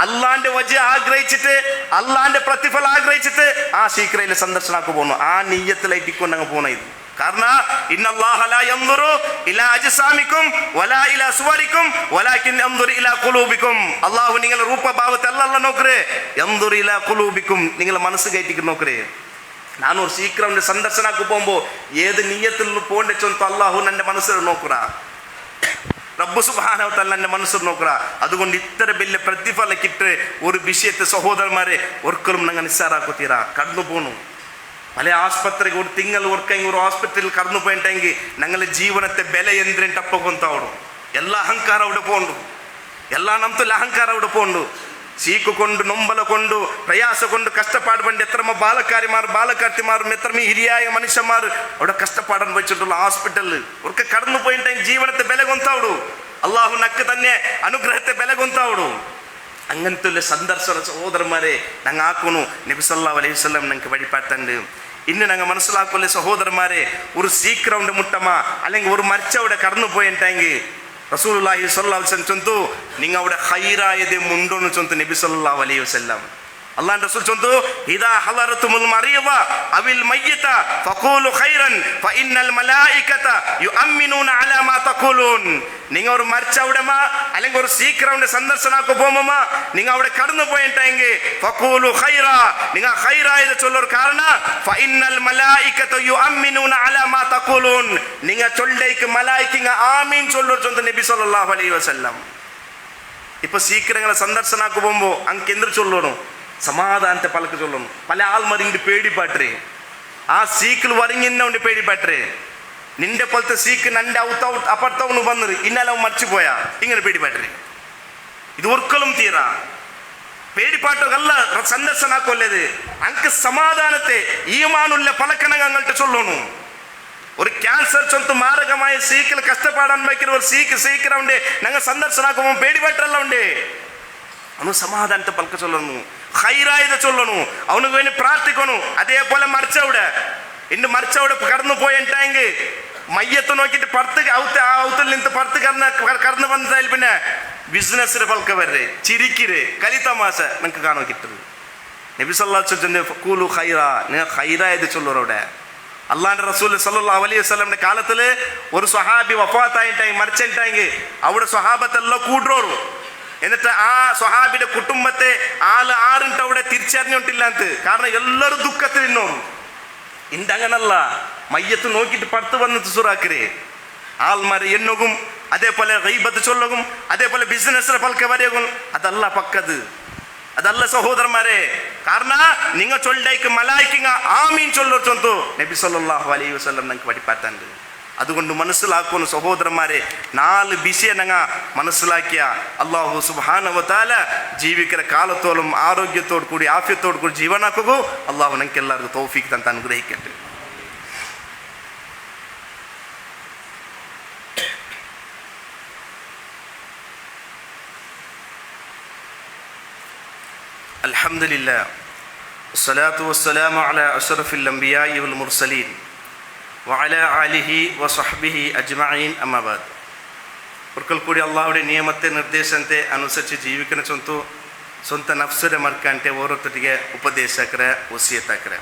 അള്ളാന്റെ വജ ആഗ്രഹിച്ചിട്ട് അള്ളാന്റെ പ്രതിഫലം ആഗ്രഹിച്ചിട്ട് ആ ശീക്രയിലെ സന്ദർശനക്ക് പോകണം ആ നീയത്തിലായിട്ടിക്കൊണ്ട് അങ്ങ് പോകണം ഇത് കാരണം ഇന്നല്ലാഹ ലാ യൻദുറു ഇലാ അജ്സാമിക്കും വലാ ഇലാ സുവരിക്കും വലാകിൻ യൻദുറു ഇലാ ഖുലൂബിക്കും. അല്ലാഹു നിങ്ങളുടെ രൂപഭാവത്തെ അല്ല നോക്കറേ, യൻദുറു ഇലാ ഖുലൂബിക്കും, നിങ്ങളുടെ മനസ്സ് കയറ്റിക്ക് നോക്കറേ. ನಾನು ಸೀಕ್ರವ್ನ ಸಂದರ್ಶನಕ್ಕೆ പോകുമ്പോ ഏത് നീയത്തിൽ പോകേണ്ട ചൊന്ത അല്ലാഹു എൻ്റെ മനസ്സിൽ നോക്കുക, റബ്ബ് സുബ്ഹാനഹു തആല എൻ്റെ മനസ്സിൽ നോക്കുക. അതുകൊണ്ട് ഇത്ര വലിയ പ്രതിഫലക്കിട്ട് ഒരു വിഷയത്തെ സഹോദരന്മാരെ ഒരിക്കലും ഞങ്ങൾ നിസ്സാറാക്കുತ್ತೀರಾ? കടന്നു പോണു പല ആസ്പത്ರೆಗೆ ഒരു ತಿಂಗಳು ವರ್ಕಂಗೆ ഒരു ಹಾಸ್ಪಿಟಲ್ ಕರ್ನು പോയിട്ടെങ്കിൽ ഞങ്ങളുടെ ജീവനത്തെ ಬೆಲೆ ಎಂದ್ರೆಂಟು ಅಪ್ಪಗೊಂತಾವಡು. ಎಲ್ಲ ಅಹಂಕಾರ അവിടെ പോണ്ടു, ಎಲ್ಲ ನಮ್ತಲ್ಲಿ ಅಹಂಕಾರ അവിടെ പോണ്ടു. ಸೀಕು ಕೊಂಡು ನೊಂಬಲ ಕೊಂಡು ಪ್ರಯಾಸ ಕೊಂಡು ಕಷ್ಟಪಾಡು ಬಂದು ಎತ್ತರಮ್ಮ ಬಾಲಕಾರ್ತಿಮಾರು ಎತ್ತರಮ್ಮ ಹಿರಿಯಾಯ ಮನುಷ್ಯಮಾರು അവിടെ കഷ്ടപ്പാടൻ വെച്ചിട്ടുള്ള ഹോസ്പിറ്റലിൽ അവർക്ക് കടന്നു പോയിട്ടെങ്കിൽ ജീവനത്തെ ಬೆಲೆ ಗೊಂತಾവಡು, അള്ളാഹു നക്ക് തന്നെ അനുഗ്രഹത്തെ ಬೆಲೆ ಗೊಂತಾവಡು. അങ്ങനത്തെ സന്ദർശന സഹോദരന്മാരെ ഞങ്ങൾ ആക്കണു. നബി സല്ലല്ലാഹു അലൈഹി വസല്ലം ഞങ്ങൾക്ക് വഴിപാട്ടുണ്ട്. ഇന്ന് ഞങ്ങൾ മനസ്സിലാക്കല്ലേ സഹോദരന്മാരെ, ഒരു സീക്രൗണ്ട് മുട്ടമ അല്ലെങ്കിൽ ഒരു മരിച്ചവിടെ കടന്നു പോയിട്ടെങ്കിൽ റസൂലുള്ളാഹി സ്വല്ലല്ലാഹു അലൈഹി വസല്ലം ചൊന്തു നിങ്ങൾ അവിടെ ഹൈറായതേ മുണ്ടോന്ന് ചൊന്തു നബി സല്ലല്ലാഹു അലൈഹി വസല്ലം. അല്ലാഹു റസൂൽ ചൊന്തു ഇദാ ഹളറതുൽ മറിയദ അവിൽ മയ്യിത ഫഖൂലു ഖൈറൻ ഫഇന്നൽ മലായികത യുഅമ്മിനൂന അലാ മാ തഖൂലൂൻ. നിങ്ങൾ ഒരു മരിച്ചവിടെമ അല്ലെങ്കിൽ ഒരു സീക്രൗണ്ട് സന്ദർശനಕ್ಕೆ പോകുമ നിങ്ങൾ അവിടെ കടന്നു പോയിട്ടെങ്കിൽ ഫഖൂലു ഖൈറ, നിങ്ങൾ ഖൈറായത് ചൊല്ലൊരു കാരണം ഫഇന്നൽ മലായികത യുഅമ്മിനൂന അലാ മാ തഖൂലൂൻ, നിങ്ങൾ ചൊല്ലേക്ക് മലായിക ആമീൻ ചൊല്ലൊരു ചൊന്തു നബി സല്ലല്ലാഹു അലൈഹി വസല്ലം. ഇപ്പൊ സീക്രങ്ങളെ സന്ദർശനಕ್ಕೆ പോകുമ്പോ അങ്ങ് എന്ത് ചൊല്ലണം? സമാധാനത്തെ പലക്ക് ചൊല്ലണം. പല ആൾമാർ ഇങ്ങോട്ട് പേടിപ്പാട്ടേ, ആ സീക്കിൽ വരങ്ങിന്ന ഉണ്ട് പേടിപ്പാട്ടേ. നിന്റെ പോലത്തെ സീക്ക് നന്റെ അപ്പുറത്തവന് വന്നത് ഇന്നലെ അവൻ മറിച്ചു പോയാ ഇങ്ങനെ പേടിപ്പാട്ടേ. ഇത് ഒരിക്കലും തീരാ പേടിപ്പാട്ടല്ല സന്ദർശനാക്കൊല്ലത്. അങ്ക് സമാധാനത്തെ ഈമാനുള്ള പലക്കണങ്ങൾട്ട് ചൊല്ലണം. ഒരു ക്യാൻസർ ചൊന്ത് മാരകമായ സീക്കിൽ കഷ്ടപ്പാടാൻ വയ്ക്കുന്ന ഒരു സീക്കറ ഉണ്ട്. ഞങ്ങൾ സന്ദർശനാക്കുമ്പോൾ പേടിപ്പാട്ടല്ല ഉണ്ട്. അവನು സമാധാനത്തെ പലക്ക് ചൊല്ലണു, ഹൈറായത് ചൊല്ലണു, അവനുക്ക് വേണ്ടി പ്രാർത്ഥിക്കണു. അതേപോലെ മരിച്ചവിടെ മരിച്ചവിടെ കടന്നു പോയിട്ടെങ്കിൽ മയ്യത്ത് നോക്കിയിട്ട് ഔത്തിൽ നിന്ന് പുറത്ത് കടന്നു വന്നതായാലും പിന്നെ ബിസിനസ്സിന് പലക്ക വരെ ചിരിക്കിര് കലിത്തമാശ നിങ്ങൾക്ക് കാണാൻ കിട്ടുന്നത്. നബി സല്ലല്ലാഹു അലൈഹി വസല്ലം ഫഖൂലു ഖൈറ, നിങ്ങൾ ഖൈറായത് ചൊല്ലറ. അവിടെ അള്ളാഹുവിന്റെ റസൂൽ സല്ലല്ലാഹു അലൈഹി വസല്ലമിന്റെ കാലത്തിൽ ഒരു സ്വഹാബി വഫാത്തായിട്ടെങ്കിൽ മരിച്ചിട്ടെങ്കിൽ അവിടെ സ്വഹാബത്തെല്ലാം കൂടോರು. എന്നിട്ട് ആ സ്വഹാബിയുടെ കുടുംബത്തെ ആറിട്ട് അവിടെ തിരിച്ചറിഞ്ഞോട്ടില്ല ಅಂತ. കാരണം എല്ലാവരും ദുഃഖത്തിൽ ഇന്നോರು. ഇന്തങ്ങനല്ല, മയ്യത്ത് നോക്കിയിട്ട് പടുത്ത് വന്നിട്ട് സുറാക്കരേ ആൾമാരെ എന്നൊകും അതേപോലെ ഗൈബത്ത് ചൊല്ലകും അതേപോലെ ബിസിനസ്സിലെ പൽക്ക വരെയും അതല്ല പക്കത്, അതല്ല സഹോദരന്മാരെ. കാരണം നിങ്ങൾ ചൊല്ലേക്ക് മലായിക്കിങ്ങ ആമീൻ ചൊല്ലൊരു ചൊന്തു നബി സല്ലല്ലാഹു അലൈഹി വസല്ലം ഞങ്ങൾക്ക് പഠിപ്പാട്ടുണ്ട്. അതുകൊണ്ട് മനസ്സിലാക്കുന്ന സഹോദരന്മാരെ 4 വിഷയം ഞങ്ങൾ മനസ്സിലാക്കിയ അല്ലാഹു സുബ്ഹാനഹു വ തആല ജീവിക്കുന്ന കാലത്തോളം ആരോഗ്യത്തോടു കൂടി ആഫിയത്തോടു കൂടി ജീവനാക്കുക അല്ലാഹു ഞങ്ങൾക്ക് എല്ലാവർക്കും തൗഫീഖ് തന്ന് അനുഗ്രഹിക്കട്ടെ. അൽഹംദുലില്ലാഹ് വസ്സലാത്തു വസ്സലാമു അലാ അഷ്റഫിൽ അംബിയാഇ വൽ മുർസലീൻ വഅലാ ആലിഹി വസഹ്ബിഹി അജ്മഈൻ അമ്മാ ബഅദ്. ഒരിക്കൽ കൂടി അള്ളാഹുവിൻ്റെ നിയമത്തെ ನಿರ್ದೇಶನತೆ ಅನುಸರಿಸಿ ಜೀವಿಕನ ಸ್ವಂತ ನಫ್ಸರೆ ಮರ್ಕಂತೆ ಓರೋತ್ತಿಗೆ ಉಪದೇಶಕರೆ ವಸಿಯತ್ತಾಕರೆ.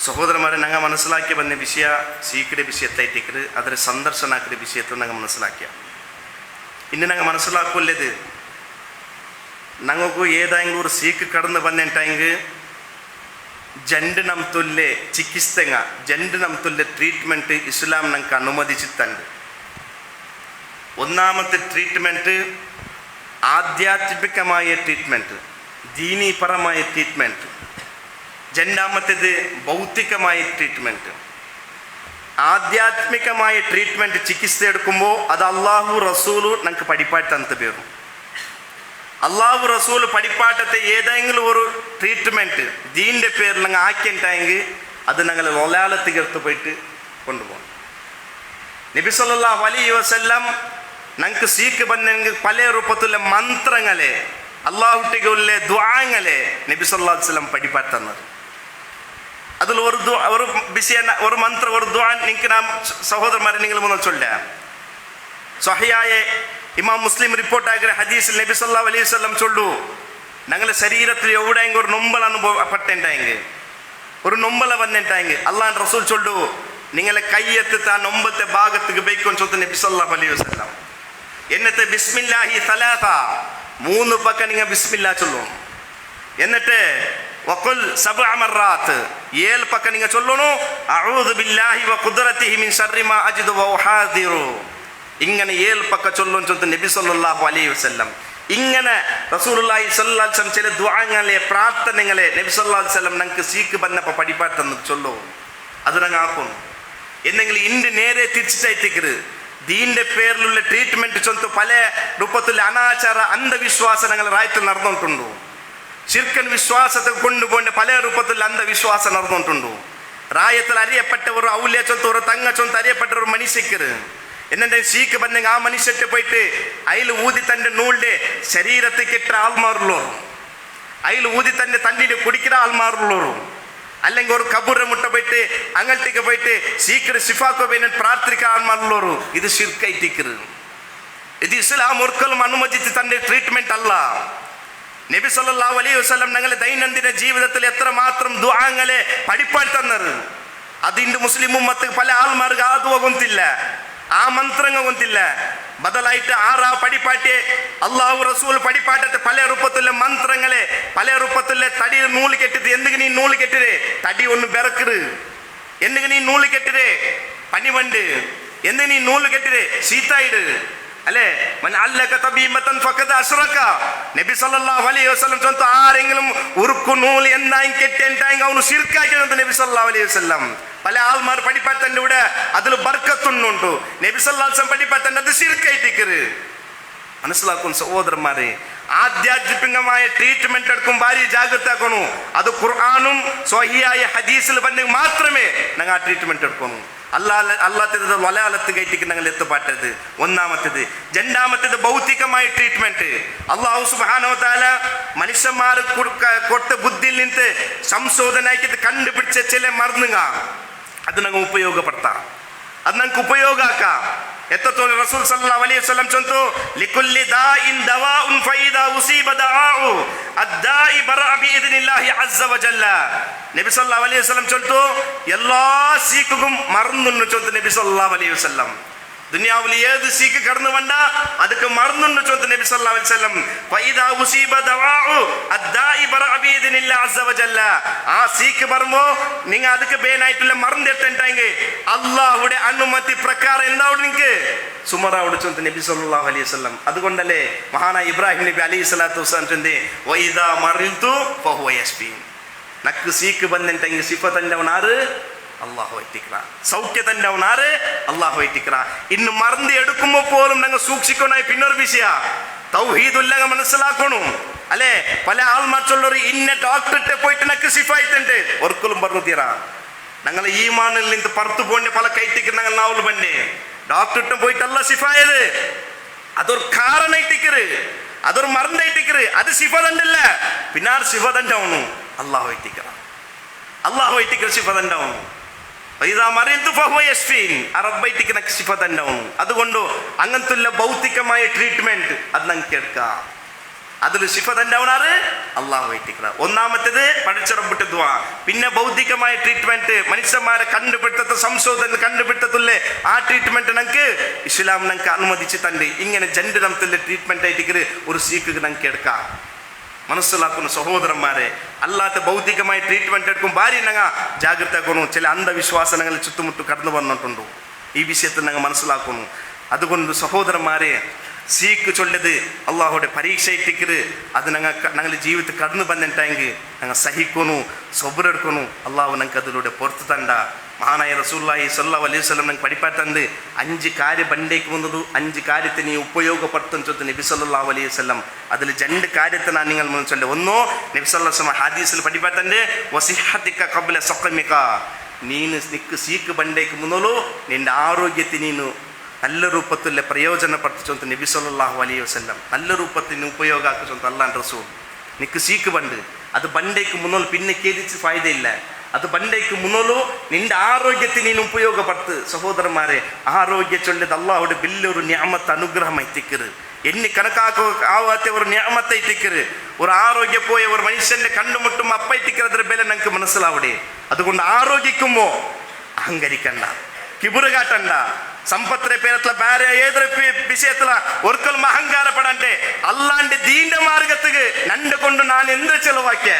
ಸಹೋದರಮಾರೆ ഞങ്ങൾ മനസ്സിലാക്കി വന്ന വിഷയ സീക്കിടെ വിഷയത്തായിട്ടേക്കര് ಅದರ ಸಂದರ್ಶನಾಕಿದ ವಿಷಯத்தை ഞങ്ങൾ മനസ്സിലാക്കിയ. ഇന്ന് ഞങ്ങൾ മനസ്സിലാക്കുള്ളത് ഞങ്ങൾക്ക് ഏതെങ്കിലും ഒരു സീക്ക് കടന്നു വന്നിട്ടെങ്കിൽ ജണ്ട് നംതുല്ലെ ചികിത്സങ്ങ ജണ്ട് നംതുല്ലെ ട്രീറ്റ്മെൻറ്റ് ഇസ്ലാം ഞങ്ങൾക്ക് അനുവദിച്ചിട്ടുണ്ട്. ഒന്നാമത്തെ ട്രീറ്റ്മെൻറ്റ് ആധ്യാത്മികമായ ട്രീറ്റ്മെൻറ്റ്, ദീനീപരമായ ട്രീറ്റ്മെൻറ്റ്. രണ്ടാമത്തേത് ഭൗതികമായ ട്രീറ്റ്മെൻറ്റ്. ആധ്യാത്മികമായ ട്രീറ്റ്മെൻറ്റ് ചികിത്സ എടുക്കുമ്പോൾ അത് അള്ളാഹു റസൂലു ഞങ്ങൾക്ക് പഠിപ്പാട്ട് തന്നു പേരും. അള്ളാഹു റസൂൽ പഠിപ്പാട്ടത്തെ ഏതെങ്കിലും ഒരു ട്രീറ്റ്മെൻറ്റ് ദീൻ്റെ പേരിൽ ഞങ്ങൾ ആക്കിയിട്ടുണ്ടെങ്കിൽ അത് ഞങ്ങൾ ലൊലാലത്തികർത്ത് പോയിട്ട് കൊണ്ടുപോകണം. നബി സല്ലല്ലാഹു അലൈഹി വസല്ലം ഞങ്ങൾക്ക് സീക്ക് ಬಂದೆಂಗೆ പല രൂപത്തിലുള്ള മന്ത്രങ്ങളെ അള്ളാഹുട്ടിക്കുള്ള ദുആങ്ങളെ നബി സല്ലല്ലാഹു അലൈഹി വസല്ലം പഠിപ്പാട്ട് തന്നത്. അതിൽ ഒരു വിഷയ ഒരു മന്ത്ര ഒരു ദുആ നിങ്ങൾക്ക് നാം സഹോദരന്മാരെ നിങ്ങൾ മുന്നിൽ ചൊല്ലാം. സ്വഹിയായ ഇമാം മുസ്ലിം റിപ്പോർട്ടാക്കിയ ഹദീസിൽ നബി സല്ലല്ലാഹു അലൈഹി വസല്ലം ചൊല്ലു, ഞങ്ങളുടെ ശരീരത്തിൽ എവിടെയെങ്കിലും ഒരു നൊമ്പൽ അനുഭവപ്പെട്ടിട്ടുണ്ടെങ്കിൽ ഒരു നൊമ്പല വന്നിട്ടെങ്കിൽ അള്ളാഹുവിൻ്റെ റസൂൽ ചൊല്ലു നിങ്ങളെ കയ്യെത്ത് താൻ 9 ഭാഗത്തേക്ക് ബൈക്കൊന്ന് ചൊല്ലുന്ന നബി സല്ലല്ലാഹു അലൈഹി വസല്ലം. എന്നിട്ട് ബിസ്മില്ലാഹി സലാസ 3 പക്ക നിങ്ങൾ ബിസ്മില്ലാ ചൊല്ലും. എന്നിട്ട് വഖുൽ സബ്അ മറാത്ത് 7 പക്ക നിങ്ങൾ ചൊല്ലണു അഊദു ബില്ലാഹി വ ഖുദ്റതിഹി മിൻ ശർരി മാ അജിദു വ ഉഹാദിറു. ഇങ്ങനെ 7 പക്ക ചൊല്ലും ചൊല്ലുന്ന നബി സല്ലല്ലാഹു അലൈഹി വസല്ലം. ഇങ്ങനെ റസൂലുള്ളാഹി സ്വല്ലല്ലാഹു അലൈഹി വസല്ലം ചില ദുആങ്ങളെ പ്രാർത്ഥനകളെ നബി സല്ലല്ലാഹു അലൈഹി വസല്ലം ഞങ്ങൾക്ക് സീക്ക് ബന്നപ്പോൾ പഠിപ്പാട്ടെന്ന് ചൊല്ലു. അത് ഞങ്ങൾ ആക്കുന്നു. എന്തെങ്കിലും ഇന്ന് നേരെ തിരിച്ചിട്ടായിത്തേക്കരുത്. ദീന്റെ പേരിലുള്ള ട്രീറ്റ്മെന്റ് ചൊന്ത് പല രൂപത്തിലുള്ള അനാചാര അന്ധവിശ്വാസങ്ങൾ റായത്തിൽ നടന്നുകൊണ്ടുണ്ടു. ശിർക്കൻ വിശ്വാസത്തെ കൊണ്ടുപോകേണ്ട പല രൂപത്തിലുള്ള അന്ധവിശ്വാസം നടന്നുകൊണ്ടുണ്ടു. റായത്തിൽ അറിയപ്പെട്ട ഒരു ഔല്യ ചൊന്ത് ഒരു തങ്ങ ചൊന്ത് അറിയപ്പെട്ട ഒരു മനുഷ്യക്കര് എന്നിട്ട് സീക്ക് ബന്നെങ്കിൽ ആ മനുഷ്യത്തെ പോയിട്ട് അതിൽ ഊതി തൻ്റെ നൂലിൻ്റെ ശരീരത്തിൽ കെട്ട ആൾമാറുള്ളവരും അതിൽ ഊതി തൻ്റെ തണ്ണിൻ്റെ കുടിക്കുന്ന ആൾമാറുള്ളവരും അല്ലെങ്കിൽ ഒരു കബൂറെ മുട്ട പോയിട്ട് അങ്ങോട്ടേക്ക് പോയിട്ട് സീക്കിറ് ശിഫാക്കോ വേണ്ടി പ്രാർത്ഥിക്കാൻ ആൾമാറുള്ളവരും. ഇത് ശിർക്കായിട്ടിക്കരുത്. ഇത് ഇസ്ലാം ഒരിക്കലും അനുമതിച്ച് തൻ്റെ ട്രീറ്റ്മെന്റ് അല്ല. നബി സല്ലല്ലാഹു അലൈഹി വസല്ലം ഞങ്ങളെ ദൈനംദിന ജീവിതത്തിൽ എത്രമാത്രം ദുആങ്ങളെ പഠിപ്പാൻ തന്നത്. അതിൻ്റെ മുസ്ലിം ഉമ്മത്ത് പല ആൾമാർക്ക് ആദ്യ ಗೊಂತಿಲ್ಲ, ആ ಮಂತ್ರങ്ങൾ ಗೊಂತಿಲ್ಲ. ബദലായിട്ട് ആറാ പഠിപ്പാട്ടെ അള്ളാഹു റസൂൽ പഠിപ്പാട്ടത്തെ പല രൂപത്തിലുള്ള മന്ത്രങ്ങളെ പല രൂപത്തിലുള്ള തടി നൂല് കെട്ടിട്ട് എന്തെങ്കിലും നീ നൂല് കെട്ടിരേ തടി ഒന്ന് ബെറക്കറ്, എന്തെങ്കിലും നീ നൂല് കെട്ടിരേ പനിവണ്ട്, എന്തെങ്കിലും നീ നൂല് കെട്ടിരേ ശീത്തായിട് അല്ലേ. മൻ അല്ലക തബീമതൻ ഫഖദ അശ്റക. നബി സല്ലല്ലാഹു അലൈഹി വസല്ലം ചൊന്തു ആരെങ്കിലും ഉറുക്കു നൂല് എന്തായും കെട്ടിണ്ടായെങ്കിൽ അവನು ശിർക്കാക്കിയത് നബി സല്ലല്ലാഹു അലൈഹി വസല്ലം. പല ആൾമാർ പഠിപ്പാത്തൻ്റെ ഇവിടെ അതിൽ ബർക്കത്തുണ്ടുണ്ടു. നബി സല്ലല്ലാഹു അലൈഹി വസല്ലം പഠിപ്പാത്തൻ്റെ അത് ശിർക്കായിട്ടിക്കര്. മനസ്സിലാക്കും സഹോദരന്മാരെ, ആധ്യാത്മികമായ ട്രീറ്റ്മെന്റ് എടുക്കും ഭാര്യ ജാഗ്രത ആക്കണു. അത് ഖുർആനും സ്വഹിയായ ഹദീസിൽ പറഞ്ഞെങ്കിൽ മാത്രമേ ഞങ്ങൾ ആ ട്രീറ്റ്മെന്റ് എടുക്കണു. അല്ലാത്തത് വലാലത്ത് കയറ്റിക്ക് ഞങ്ങൾ എത്തുപാട്ടത് ഒന്നാമത്തേത്. രണ്ടാമത്തേത് ഭൗതികമായ ട്രീറ്റ്മെന്റ്. അള്ളാഹു സുബ്ഹാനഹു വ തആല മനുഷ്യന്മാർ കൊടുത്ത ബുദ്ധിയിൽ നിന്ന് സംശോധനയ്ക്ക് കണ്ടുപിടിച്ച ചില മരുന്നുകൾ അത് ഞങ്ങൾ ഉപയോഗപ്പെടുത്താം, അത് ഞങ്ങൾക്ക് ഉപയോഗമാക്കാം. എത്രത്തോളം റസൂൽ സല്ലല്ലാഹു അലൈഹി വസല്ലം ചൊല്ലുന്നു ലികുല്ലി ദാഇൻ ദവാഉൻ ഫഇദാ ഉസീബ ദആഉ അദ്ദാഇ ബറഅ ബിഇദ്നില്ലാഹി അസ്സ വജല്ല. നബി സല്ലല്ലാഹു അലൈഹി വസല്ലം ചൊല്ലുന്നു എല്ലാ സീക്കുക്കും മരുന്നുണ്ട് ചൊല്ലുന്നു നബി സല്ലല്ലാഹു അലൈഹി വസല്ലം. ദുനിയാവിൽ ഏത് സീക്ക് കടന്നു വണ്ട ಅದಕ್ಕೆ മരുന്നുണ്ട് ചൊല്ലുന്നു നബി സല്ലല്ലാഹു അലൈഹി വസല്ലം. ഫഇദാ ഉസീബ ദവാഉ അദ്ദാഇ ബറഅ ബിഇദ്നില്ലാഹി അസ്സ വജല്ല. ആ സീക്ക് വരുമ്പോ നിങ്ങൾ ಅದಕ್ಕೆ ಬೇನಾയിട്ടുള്ള മരുന്ന് എടുത്തിട്ടെങ്കിൽ അല്ലാഹുവിന്റെ അനുമതി പ്രകാരം എന്താവും നിങ്ങൾക്ക് സുമറാവുടെ ചൊല്ലുന്നു നബി സല്ലല്ലാഹു അലൈഹി വസല്ലം. അതുകൊണ്ടല്ലേ മഹാനായ ഇബ്രാഹിം നബി അലൈഹി സ്വലാത്തു വസ്സലാം ചൊല്ലുന്നു വഇദാ മറിൽതു ഫഹുവ യശ്ഫീൻ. നക്ക് സീക്ക് ಬಂದೆಂಟೆಂಗೆ സിഫത്തണ്ടവനാറ് അള്ളാഹു എത്തിക്കറ, സൗഖ്യത്തണ്ടവനാറ് അള്ളാഹു എത്തിക്കറ. ഇന്ന് മറന്ന് എടുക്കുമ്പോൾ പോലും ഞങ്ങൾ സൂക്ഷിക്കണായി പിന്നൊരു വിഷയ തൗഹീദുല്ലങ്ങ മനസ്സിലാക്കണം അല്ലേ. പല ആൾമാർ ചൊല്ലൊരു ഇന്ന ഡോക്ടറിട്ട് പോയിട്ട് നക്ക് സിഫായിട്ടുണ്ട് ഒരിക്കലും പറഞ്ഞു തീരാ. ഞങ്ങൾ ഈമാനിൽ നിന്ന് പുറത്തു പോകേണ്ട പല കൈറ്റിക്ക് ഞങ്ങൾ നാവൽ ബന്നെ ഡോക്ടറിട്ട് പോയിട്ടല്ല സിഫായത്. അതൊരു കാരണായിട്ടിക്കറ്, അതൊരു മറന്നായിട്ടിക്കറ്. അത് സിഫതണ്ടല്ല, പിന്നാർ സിഫതണ്ടാവണു അള്ളാഹു എത്തിക്കറ. അള്ളാഹു എത്തിക്കറ സിഫതണ്ടാവണു. അതുകൊണ്ട് അങ്ങനത്തുള്ള ഭൗതികമായ ട്രീറ്റ്മെന്റ് അത് ഞങ്ങൾക്ക് എടുക്കാം. അതിൽ സിഫതണ്ടാവണാറ് അള്ളാഹു എത്തിക്കറ. ഒന്നാമത്തേത് പഠിച്ചറപ്പിട്ട് ദുആ. പിന്നെ ഭൗതികമായ ട്രീറ്റ്മെന്റ് മനുഷ്യന്മാരെ കണ്ടുപിടുത്തത്തെ സംശോധന കണ്ടുപിടുത്തത്തില്ലേ ആ ട്രീറ്റ്മെന്റ് ഞങ്ങൾക്ക് ഇസ്ലാം ഞങ്ങൾക്ക് അനുവദിച്ച് തണ്ട്. ഇങ്ങനെ ജന്റനത്തിലെ ട്രീറ്റ്മെന്റ് ആയിട്ട് ഒരു സീക്ക് ഞങ്ങൾക്ക് എടുക്കാം. മനസ്സിലാക്കുന്ന സഹോദരന്മാരെ, അല്ലാത്ത ഭൗതികമായി ട്രീറ്റ്മെന്റ് എടുക്കും ഭാര്യ ഞങ്ങൾ ജാഗ്രത ആക്കുന്നു. ചില അന്ധവിശ്വാസങ്ങൾ ചുറ്റുമുട്ടു കടന്നു വന്നിട്ടുണ്ടോ ഈ വിഷയത്തിൽ ഞങ്ങൾ മനസ്സിലാക്കുന്നു. അതുകൊണ്ട് സഹോദരന്മാരെ, സീക്ക് ചൊല്ലത് അള്ളാഹുടെ പരീക്ഷയിട്ടിക്കര് അത് ഞങ്ങളുടെ ജീവിതത്തിൽ കടന്നു വന്നിട്ടെങ്കിൽ ഞങ്ങൾ സഹിക്കുന്നു, സബറെടുക്കുന്നു. അള്ളാഹു ഞങ്ങൾക്ക് അതിലൂടെ പുറത്തു തണ്ട. മഹാനായ റസൂലുള്ളാഹി സ്വല്ലല്ലാഹു അലൈഹി വസല്ലം ഞങ്ങൾക്ക് പഠിപ്പാത്തണ്ട് 5 കാര്യം ബണ്ടേക്ക് വന്നത് 5 കാര്യത്തെ നീ ഉപയോഗപ്പെടുത്തും ചൊല്ലുന്നു നബി സല്ലല്ലാഹു അലൈഹി വസല്ലം. അതിൽ 2 കാര്യത്തെ ഞാൻ നിങ്ങൾ മുന്നിൽ ചൊല്ലുക. ഒന്നോ നബി സല്ലല്ലാഹു അലൈഹി വസല്ലം ഹദീസിൽ പഠിപ്പാത്തണ്ട് വസിഹത്തിക ഖബ്ല സഖമിക. നീನು നിക്ക് സീക്ക് ബണ്ടേക്ക് മുന്നോലു നിന്റെ ആരോഗ്യത്തെ ನೀನು നല്ല രൂപത്തിൽ പ്രയോജനപ്പെടുത്തിച്ചൊന്ന് നബി സല്ലല്ലാഹു അലൈഹി വസല്ലം. നല്ല രൂപത്തിന് ഉപയോഗ ആക്കിച്ചൊന്ന് അല്ലാഹ് റസൂൽ നിക്ക് സീക്ക് ബണ്ട് അത് ബണ്ടേക്ക് മുന്നോൽ പിന്നെ കേദിച്ച് ഫായദയില്ല. അത് ബണ്ടേക്ക് മുന്നോലു നിന്റെ ആരോഗ്യത്തെ ನೀನು ഉപയോഗപ്പെടുത്ത്. സഹോദരന്മാരെ, ആരോഗ്യ ചൊല്ലത് അള്ളാഹുടെ വലിയൊരു നിഅമത്ത് അനുഗ്രഹമായി തിക്കറ്. എണ്ണി കണക്കാക്കാവാത്ത ഒരു നിഅമത്തായി തിക്കറ്. ഒരു ആരോഗ്യം പോയ ഒരു മനുഷ്യന്റെ കണ്ടുമുട്ടും അപ്പായി തിക്കറದ್ರ ಬೆಲೆ ഞങ്ങൾക്ക് മനസ്സിലാവിടെ. അതുകൊണ്ട് ആരോഗ്യിക്കുമ്പോ ಅಹಂಗರಿಕಂಡ, ಕಿಬುರು ಕಾಟಂಡ, ಸಂಪತ್ರೆ പേരത്തില ಬೇರೆ ഏതൊരു വിഷയത്തില ഒരിക്കലും അഹങ്കാര പടണ്ടേ അല്ലാണ്ട് ദീന്റെ മാർഗത്തിക്ക് നന്റെ കൊണ്ട് ഞാൻ എന്ത് ചെലവാക്കിയ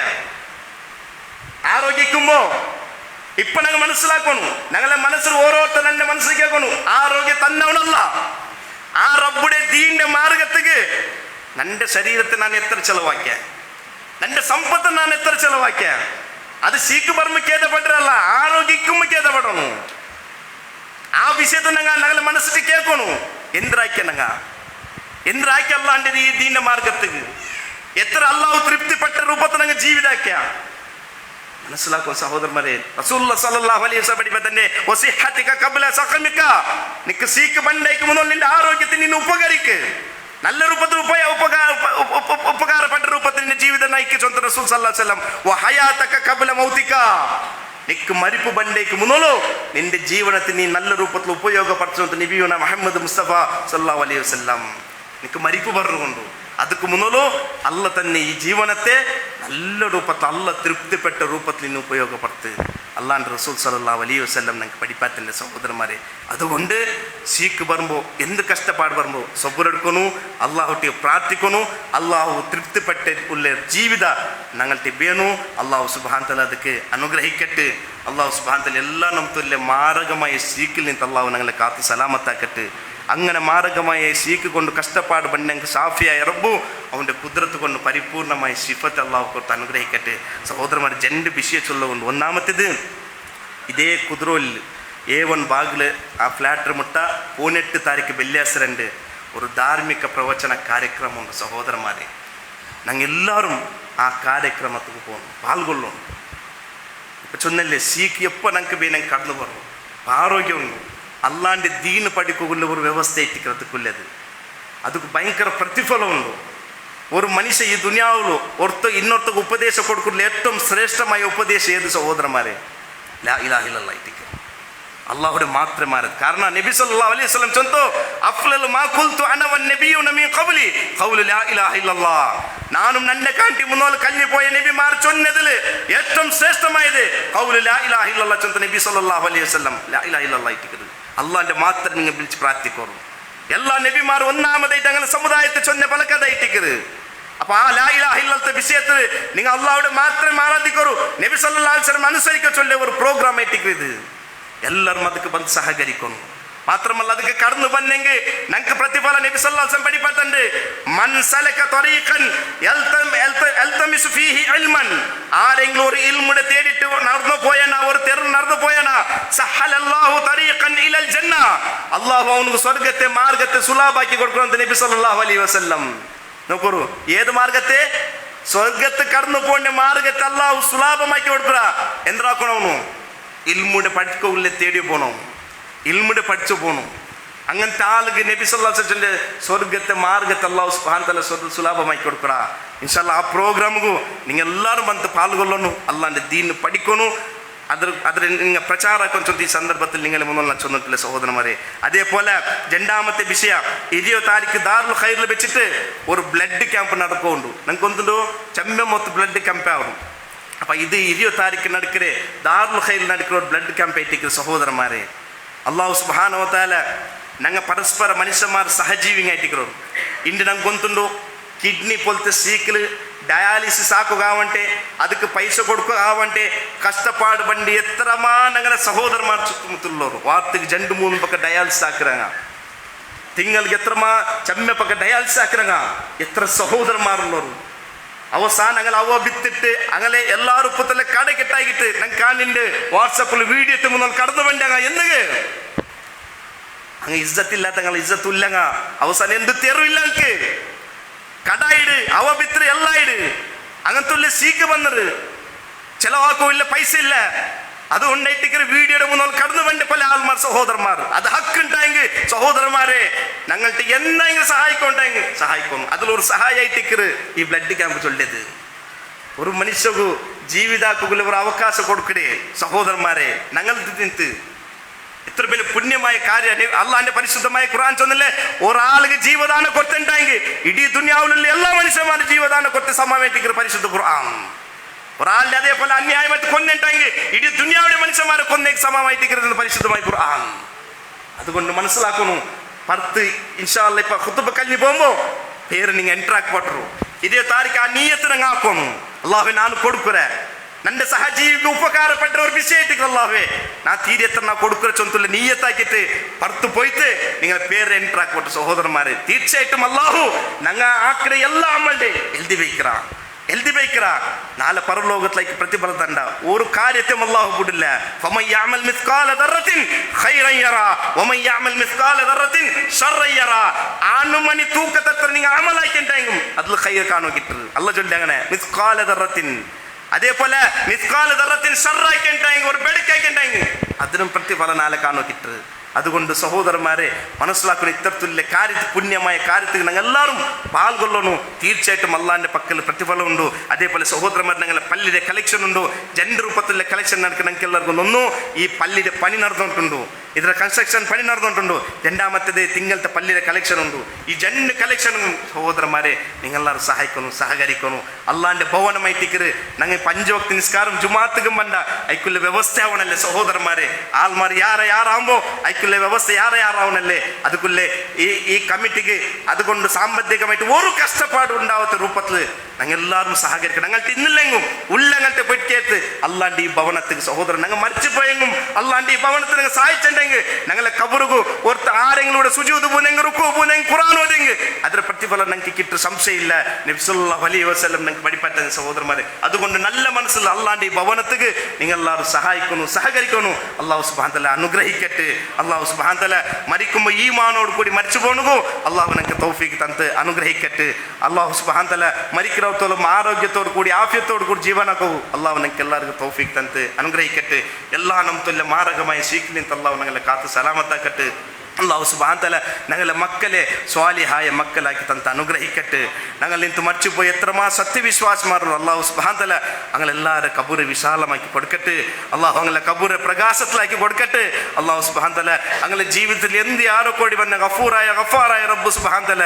ആരോഗ്യിക്കുമ്പോ ഇപ്പൊ ഞങ്ങൾ മനസ്സിലാക്കണം, ഞങ്ങളെ മനസ്സിൽ ഓരോരുത്തർ എന്റെ മനസ്സിൽ കേൾക്കണം, ആരോഗ്യം തന്നവനല്ല ആ റബ്ബുടെ ദീന്റെ മാർഗത്തിക്ക് നന്റെ ശരീരത്തെ ഞാൻ എത്ര ചെലവാക്കിയ, നന്റെ സമ്പത്ത് ഞാൻ എത്ര ചെലവാക്കിയ. അത് സീക്ക് പറമ്പ് കേതപ്പെട്ടല്ല, ആരോഗ്യിക്കുമ്പോ കേതപ്പെടണു. ആ വിഷയത്തിൽ ഞങ്ങളെ മനസ്സിൽ കേൾക്കണു. എന്തിനാക്കിയ എന്തിനാക്കി അല്ലാണ്ട് ഈ ദീന്റെ മാർഗത്തിക്ക് എത്ര അല്ലാഹു തൃപ്തിപ്പെട്ട രൂപത്തിൽ ഞങ്ങൾ ജീവിതാക്കിയ മനസ്സിലാക്കും സഹോദരന്മാരെ. റസൂലുള്ളാഹി സ്വല്ലല്ലാഹു അലൈഹി വസല്ലം പഠിപ്പിച്ചതന്നെ വസിഹത്തിക ഖബ്ല സഖമിക, നിക്ക് സീക്ക് ബണ്ടേക്ക് മുന്നേ നിന്റെ ആരോഗ്യത്തിന് നീ ഉപകരിക്ക്, നല്ല രൂപത്തിൽ ഉപകാരപ്പെട്ട രൂപത്തിൽ നിന്റെ ജീവിതം നയിക്ക്. സ്വന്തം റസൂൽ സല്ലല്ലാഹു അലൈഹി വസല്ലം വഹയാതക ഖബ്ല മൗതിക, നിക്ക് മരിപ്പ് ബണ്ടേക്ക് മുന്നോലോ നിന്റെ ജീവിതത്തിൽ നീ നല്ല രൂപത്തിൽ ഉപയോഗപ്പെടുത്തുന്ന നബിയുന മുഹമ്മദ് മുസ്തഫ സല്ലല്ലാഹു അലൈഹി വസല്ലം നിക്ക് മരിപ്പ് പറഞ്ഞുകൊണ്ടു. ಅದಕ್ಕೆ ಮುನ್ನಲು ಅಲ್ಲ ತನ್ನೆ ಈ ಜೀವನത്തെ നല്ല രൂപത്തിൽ അല്ല തൃപ്തിപ്പെട്ട രൂപത്തിൽ ഇന്ന് ഉപയോഗപ്പെടുത്ത് അല്ലാണ്ട് റസൂൽ സല്ലല്ലാഹു അലൈഹി വസല്ലം ഞങ്ങൾക്ക് പഠിപ്പാത്തിൻ്റെ സഹോദരന്മാരെ. അതുകൊണ്ട് സീക്ക് വരുമ്പോൾ എന്ത് കഷ്ടപ്പാട് വരുമ്പോൾ സബുറെടുക്കണു, അള്ളാഹുട്ടിയെ പ്രാർത്ഥിക്കണു, അള്ളാഹു തൃപ്തിപ്പെട്ട ഉള്ള ജീവിത ഞങ്ങളുടെ ಬೇನು. അള്ളാഹു സുബ്ഹാനഹു തആല ಅದಕ್ಕೆ അനുഗ്രഹിക്കട്ടെ. അള്ളാഹു സുബ്ഹാനഹു തആല എല്ലാ നമുക്ക് മാരകമായ സീക്കിൽ നിന്ന് അള്ളാഹു ഞങ്ങളെ കാത്ത് സലാമത്താക്കട്ടെ. അങ്ങനെ മാരകമായ സീക്ക് കൊണ്ട് കഷ്ടപ്പാട് പണ്ടെങ്കിൽ സാഫിയായ റബ്ബു അവൻ്റെ കുദ്രത്ത് കൊണ്ട് പരിപൂർണമായ സിഫത്ത് അള്ളാഹു കൊടുത്ത് അനുഗ്രഹിക്കട്ടെ. സഹോദരന്മാർ, രണ്ട് വിഷയം ചൊല്ലുകൊണ്ട് ഒന്നാമത്തേത് ഇതേ കുദ്രോയിൽ A1 ബാഗിൽ ആ ഫ്ലാറ്റ് മുട്ട 18 താരീഖ് വെള്ളിയാഴ്ച ഒരു ധാർമ്മിക പ്രവചന കാര്യക്രമമുണ്ട്. സഹോദരന്മാരെ, ഞങ്ങൾ എല്ലാവരും ആ കാര്യക്രമത്തിൽ പോകണം, പാൽകൊള്ളണം. ഇപ്പം ചൊന്നല്ലേ സീക്ക് എപ്പോൾ ഞങ്ങൾക്ക് ഞങ്ങൾ കടന്നു പോകണം, ആരോഗ്യമുണ്ട് അല്ലാണ്ട് ദീന് പഠിക്കുള്ള ഒരു വ്യവസ്ഥ ഇട്ടിக்கிறதுக்குള്ളത് ಅದಕ್ಕೆ ಭಯಂಕರ ಪ್ರತಿಫಲ ಉಂಟು. ഒരു മനുഷ്യ ഈ ദുനിയാവിലോ ഇന്നൊരുത്തക്ക് ഉപദേശം കൊടുക്കുന്ന ഏറ്റവും ശ്രേഷ്ഠമായ ഉപദേശം ഏത് സഹോദരന്മാരെ? ലാ ഇലാഹ ഇല്ലല്ലാഹ് ഇട്ടിക്ക് അള്ളാഹുടെ മാത്രമാണ്. കാരണം നബി സല്ലല്ലാഹു അലൈഹി വസല്ലം ചൊന്തോ അഫ്ളലു മാ ഖുൽതു അന വന്നബിയുന മിൻ ഖബ്ലി ഖൗലു ലാ ഇലാഹ ഇല്ലല്ലാഹ്, നാനും നന്നെ കാണ്ടി മുന്നോൽ കഴിഞ്ഞു പോയ നബിമാർ ചൊന്നതിൽ ഏറ്റവും ശ്രേഷ്ഠമായത് ഖൗലു ലാ ഇലാഹ ഇല്ലല്ലാഹ് ചൊന്ന നബി സല്ലല്ലാഹു അലൈഹി വസല്ലം ലാ ഇലാഹ ഇല്ലല്ലാഹ് ഇട്ടിക്ക് അള്ളാന്റെ മാത്രം നിങ്ങൾ വിളിച്ച് പ്രാർത്ഥിക്കോളൂ. എല്ലാ നബിമാർ ഒന്നാമതായിട്ട് അങ്ങനെ സമുദായത്തെ ചൊന്ന പലക്കതായിട്ടിക്കത്. അപ്പൊ ആ ലാ ഇലാഹ ഇല്ലല്ലാഹ് വിഷയത്തിൽ നിങ്ങൾ അള്ളാഹുടെ മാത്രം ആരാധിക്കോളൂ. നബി സല്ലല്ലാഹു അലൈഹി വസല്ലം അനുസരിക്ക ചൊല്ല ഒരു പ്രോഗ്രാം ആയിട്ടിക്കത്. എല്ലാവരും ಅದಕ್ಕೆ ಬಂದು ಸಹಕರಿക്കണം. മാത്രമല്ല ಅದಕ್ಕೆ കടന്നു ಬಂದೆಂಗೆ ನಂಗೆ ಪ್ರತಿಫಲ ನಬಿ ಸಲ್ಲಲ್ಲಾಹು ಅಲೈಹಿ ವಸಲ್ಲಂ പഠിപ്പಟ್ಟಂಡೆ മൻ സലക ത്വരീഖൻ യൽതമിസു ഫീഹി ഇൽമൻ, ആരെങ്കിലും ഒരു ഇൽമുടെ തേടിട്ട് നടന്നു പോയാനാ, ഒരു തെരു നടന്നു പോയാനാ, സഹലല്ലാഹു തരീഖൻ ഇലൽ ജന്ന, അല്ലാഹു അവനിಗೆ സ്വർഗ്ഗത്തെ മാർഗ്ഗത്തെ സുലഭമാക്കി കൊടുക്കണം നബി സല്ലല്ലാഹു അലൈഹി വസല്ലം. നോക്കൂ, ഏത് മാർഗ്ഗത്തെ? സ്വർഗ്ഗത്തെ കടന്നു പോകേണ്ട മാർഗ്ഗത്തെ അല്ലാഹു സുലഭമാക്കി കൊടുക്കുക. എന്താക്കണം അവನು? ഇൽമുടെ പഠിക്കുള്ള തേടി പോകണം, ഇൽമുടെ പഠിച്ചു പോകണം. അങ്ങനത്തെ ആളുകൾ നബി സല്ലല്ലാഹു അലൈഹി വസല്ലം സ്വർഗ്ഗത്തെ മാർഗ്ഗത്തെ അല്ലാഹു സുബ്ഹാനഹു തആല സുലഭമാക്കി കൊടുക്കുക. ഇൻഷാ അല്ലാഹ് ആ പ്രോഗ്രാമിಗೂ നിങ്ങൾ എല്ലാവരും ಬಂದು ಪಾಲ್ಗೊಳ್ಳೋಣ, ಅಲ್ಲಾಂಡೆ ದೀನ್ പഠിക്കണം. അതിൽ നിങ്ങൾ പ്രചാരക്കം ചൊല്ലി ഈ സന്ദർഭത്തിൽ നിങ്ങൾ മുന്നോട്ട് ചൊന്നിട്ടില്ല സഹോദരന്മാരെ. അതേപോലെ രണ്ടാമത്തെ വിഷയം 20 താരീഖ് ദാറുൽ ഖൈറിൽ വെച്ചിട്ട് ഒരു ബ്ലഡ് ക്യാമ്പ് നടക്കുന്നുണ്ട്. ഞങ്ങൾക്കൊന്നുണ്ടോ ചെമ്മ മൊത്തം ബ്ലഡ് ക്യാമ്പ് ആവും. അപ്പം ഇത് 20 താരീഖ് നടക്കരെ ദാറുൽ ഖൈറിൽ നടക്കുന്ന ഒരു ബ്ലഡ് ക്യാമ്പ് ആയിട്ടിരിക്കുന്ന സഹോദരന്മാരെ. അള്ളാഹു സുബ്ഹാനഹു വ തആല ഞങ്ങൾ പരസ്പര മനുഷ്യന്മാർ സഹജീവിയായിട്ടിരിക്കുന്നു. ഇന്ന് ഞങ്ങൾക്കൊന്നുണ്ടോ ಕಿಡ್ನಿ ಪೊಲತೆ ಸೀಕ್ಲು ಡಯಾಲಿಸಿಸ್ ಹಾಕುಗಾವಂಟೆ ಅದಕ್ಕೆ ಪೈಸೆ ಕೊಡ್ಕೋಗಾವಂಟೆ ಕಷ್ಟಪಾಡು ಬಂಡಿ ಎತ್ತರಮಾ ನಂಗಲ ಸಹೋದರಮಾರ್ ಚುತ್ತಮುತ್ತಲೋರು ವಾರ್ತೆಗೆ ಜಂಡು ಮೂರು ಪಕ್ಕ ಡಯಾಲಿಸಿಸ್ ಹಾಕಿರಂಗ ತಿಂಗಳಿಗೆ ಎತ್ತರಮಾ ಚಮ್ಮೆ ಪಕ್ಕ ಡಯಾಲಿಸಿಸ್ ಹಾಕಿರಂಗ ಎತ್ತರ ಸಹೋದರಮಾರುಳ್ಳೋರು അവസാനം ഞങ്ങൾ അവ വിത്തിട്ട് അങ്ങനെ എല്ലാവരും ഇപ്പത്തല്ലേ കട കെട്ടാക്കിട്ട് ഞങ്ങൾ കാണിണ്ട് വാട്സപ്പിൽ വീഡിയോ എത്തി മുന്നോട്ട് കടന്നു വേണ്ടങ്ങ എന്നുക അങ്ങ് ഇജ്ജത്തില്ലാത്ത ഞങ്ങൾ ഇജ്ജത്തില്ലങ്ങ അവസാനം എന്ത് തെരുവില്ല എനിക്ക് കടായിട് അവ വിത്തിട്ട് എല്ലാം ഇട് അങ്ങനത്തെ സീക്ക് വന്നത് ചിലവാക്കില്ല പൈസ ഇല്ല അതുകൊണ്ടായിട്ട് വീഡിയോയുടെ മുന്നോട്ട് കടന്നു വേണ്ട പല ആൾമാർ സഹോദരന്മാർ അത് ഹക്കുണ്ടായെങ്കിൽ സഹോദരന്മാരെ ഞങ്ങൾക്ക് എന്തെങ്കിലും സഹായിക്കൊണ്ടെങ്കിൽ സഹായിക്കും അതിലൊരു സഹായമായിട്ട് ഈ ബ്ലഡ് ക്യാമ്പ് ചൊല്ലിയത് ഒരു മനുഷ്യക്ക് ജീവിതാക്കുള്ള ഒരു അവകാശം കൊടുക്കടേ സഹോദരന്മാരെ ഞങ്ങൾ നിന്ത് എത്ര വലിയ പുണ്യമായ കാര്യം അള്ളാന്റെ പരിശുദ്ധമായ ഖുർആൻ ചൊന്നല്ലേ ഒരാൾക്ക് ജീവദാനം കൊടുത്തിട്ടുണ്ടെങ്കിൽ ഇടീ ദുനിയാവിലുള്ള എല്ലാ മനുഷ്യന്മാരും ജീവദാനം കൊടുത്ത് സമാവേറ്റിക്കുന്ന പരിശുദ്ധ ഖുർആൻ ഒരാളുടെ അതേപോലെ അന്യായമായിട്ട് കൊന്നിട്ടെങ്കിൽ ഇടി ദുനിയാവുടെ മനുഷ്യന്മാരെ കൊന്നേക്ക് സമമായിട്ട് പരിശുദ്ധമായി ഖുർആൻ. അതുകൊണ്ട് മനസ്സിലാക്കുന്നു, 10 ഇൻഷാ അല്ലാഹ് ഇപ്പൊ ഖുതുബ കഴിഞ്ഞ് പോകുമ്പോ പേര് നിങ്ങൾ ಎಂಟ್ರಾಕ್ ಪಟ್ರು ಇದೇ ತಾರೀಕು ಆ ನೀಯತ್ತು ನಂಗೆ ಹಾಕೋನು ಅಲ್ಲಾಹ್ವೇ ನಾನು ಕೊಡುಕುರೆ ನನ್ನ ಸಹಜೀವಿಗೆ ಉಪಕಾರ ಪಟ್ಟವ್ರ ವಿಷಯಕ್ಕೆ ಅಲ್ಲಾಹ್ವೇ ನಾ ತೀರ್ಯತ್ರ ನಾವು കൊടുക്കുற ചൊന്തുള്ള നീയത്താക്കിയിട്ട് പുറത്തു പോയിട്ട് നിങ്ങൾ പേര് ಎಂಟ್ರಾಕ್ ಪಟ್ಟು സഹോദരന്മാരെ തീർച്ചയായിട്ടും അല്ലാഹു ഞങ്ങ ആക്കിற ಎಲ್ಲ അമലുടെ എഴുതി വയ്ക്കറാ നാളെ പരലോകത്തിലേക്ക് പ്രതിഫല തണ്ട ഒരു കാര്യത്തെയും അല്ലാഹു വിടില്ല. ഫമൻ യഅമൽ മിസ്കാല ദർറത്തിൻ ഖൈറൻ യറാ വമൻ യഅമൽ മിസ്കാല ദർറത്തിൻ ശർറൻ യറാ. ആണുമണി തൂക്കത്തത്ര നിങ്ങൾ അമലാക്കിണ്ടെങ്കിൽ അതിൽ ഖൈർ കാണോ കിട്ടും. അല്ലാഹു ചൊല്ലി അങ്ങനെ മിസ്കാല ദർറത്തിൻ. അതേപോലെ മിസ്കാല ദർറത്തിൻ ശർറാക്കിണ്ടെങ്കിൽ ഒരു ബെടുക്കാക്കിണ്ടെങ്കിൽ അതിനും പ്രതിഫല നാളെ കാണോ കിട്ടും. അതുകൊണ്ട് സഹോദരന്മാരെ മനസ്സിലാക്കുന്ന ഇത്തരത്തിലുള്ള പുണ്യമായ കാര്യത്തിൽ ഞങ്ങൾ എല്ലാവരും പാൽകൊള്ളണു. തീർച്ചയായിട്ടും അള്ളാഹിൻ്റെ പക്കൽ പ്രതിഫലമുണ്ട്. അതേപോലെ സഹോദരന്മാർ ഞങ്ങളെ പള്ളിയുടെ കളക്ഷൻ ഉണ്ടോ, ജെൻഡർ രൂപത്തിലുള്ള കളക്ഷൻ നടക്കുന്ന ഞങ്ങൾക്ക് എല്ലാവർക്കും ഒന്നു ഈ പള്ളിയുടെ പണി നടന്നിട്ടുണ്ടോ, ಇದರ ಕನ್ಸ್ಟ್ರಕ್ಷನ್ ಪಣಿ ನಡೆದುಂಟು. രണ്ടാമത്തേത് തിങ്കളത്തെ പള്ളിയുടെ കളക്ഷൻ ഉണ്ട്. ഈ രണ്ട് കളക്ഷനും സഹോദരന്മാരെ നിങ്ങളെല്ലാവരും സഹകരിക്കണം. അള്ളാന്റെ ഭവനമായിട്ടിക്കറ് ഞങ്ങൾ 5 വക്ത നിസ്കാരം ജുമാത്തുക്കും വേണ്ട അയക്കുള്ള വ്യവസ്ഥ ആവണല്ലേ സഹോദരന്മാരെ. ആൾമാർ ಯಾರಾകുമ്പോ അയക്കുള്ള വ്യവസ്ഥ ಯಾರಾവണല്ലേ. അതുക്കുള്ള ഈ കമ്മിറ്റിക്ക് അതുകൊണ്ട് സാമ്പത്തികമായിട്ട് ഒരു കഷ്ടപ്പാട് ഉണ്ടാവാത്ത രൂപത്തിൽ ഞങ്ങൾ എല്ലാവരും സഹകരിക്കണം. ഞങ്ങൾ തിന്നില്ലെങ്കും ഉള്ളങ്ങനത്തെ പെട്ടിയേത്ത് അള്ളാന്റെ ഈ ഭവനത്തിന് സഹോദരൻ ഞങ്ങൾ മരിച്ചു പോയെങ്കും അള്ളാന്റെ ഈ ഭവനത്തിന് ഞങ്ങൾ സഹായിച്ചിട്ടുണ്ടെങ്കിൽ ഞങ്ങളെ കബറുകു ഓർത്ത് ആരെങ്കിലും സുജൂദ് പൂനെങ്കിൽ റുക്കൂ പൂനെങ്കിൽ ഖുർആൻ ഓതെങ്കിൽ ಅದರ ಪ್ರತಿಫಲ ನಂಗೆ കിട്ടും സംശയമില്ല. നബി സല്ലല്ലാഹു അലൈഹി വസല്ലം ഞങ്ങൾക്ക് പഠിപ്പറ്റ സഹോദരന്മാരെ. അതുകൊണ്ട് നല്ല മനസ്സിൽ അള്ളാന്റെ ഈ ഭവനത്തിക്ക് നിങ്ങൾ എല്ലാവരും സഹകരിക്കണം. അള്ളാഹു സുബ്ഹാനഹു വ തആല അനുഗ്രഹിക്കട്ടെ. അള്ളാഹു സുബ്ഹാനഹു വ തആല മരിക്കുമ്പോൾ ഈമാനോട് കൂടി മരിച്ചു പോണുകോ അള്ളാഹു ഞങ്ങൾക്ക് തൗഫീഖ് തന്ന് അനുഗ്രഹിക്കട്ടെ. അള്ളാഹു സുബ്ഹാനഹു വ തആല മരിക്കുന്നത്തോളം ആരോഗ്യത്തോടു കൂടി ആഫിയത്തോടു കൂടി ജീവനാക്കൂ അള്ളാഹു ഞങ്ങൾക്ക് എല്ലാവർക്കും തൗഫീഖ് തന്ന് അനുഗ്രഹിക്കട്ടെ. എല്ലാ നമ്മത്തുള്ള മാരകമായ ശീഖിലിന് അള്ളാഹു ഞങ്ങളെ കാത്ത് സലാമത്താക്കട്ടെ. അല്ലാഹു സുബ്ഹാനഹു വ തആല ഞങ്ങളെ മക്കളെ സ്വാലിഹായ മക്കളാക്കി തന്ന് അനുഗ്രഹിക്കട്ടെ. ഞങ്ങൾ നിಂತು മരിച്ചുപോയി എത്രമാ സത്യവിശ്വാസമാരും അല്ലാഹു സുബ്ഹാനഹു വ തആല ഞങ്ങളെല്ലാവരും കബൂർ വിശാലമാക്കി കൊടുക്കട്ടെ. അല്ലാഹു ഞങ്ങളെ കബൂർ പ്രകാശത്തിലാക്കി കൊടുക്കട്ടെ. അല്ലാഹു സുബ്ഹാനഹു വ തആല ഞങ്ങളുടെ ജീവിതത്തിൽ എന്ത് ആരോ കോടി വന്ന ഗഫാറായ റബ്ബ് സുബ്ഹാനഹു വ തആല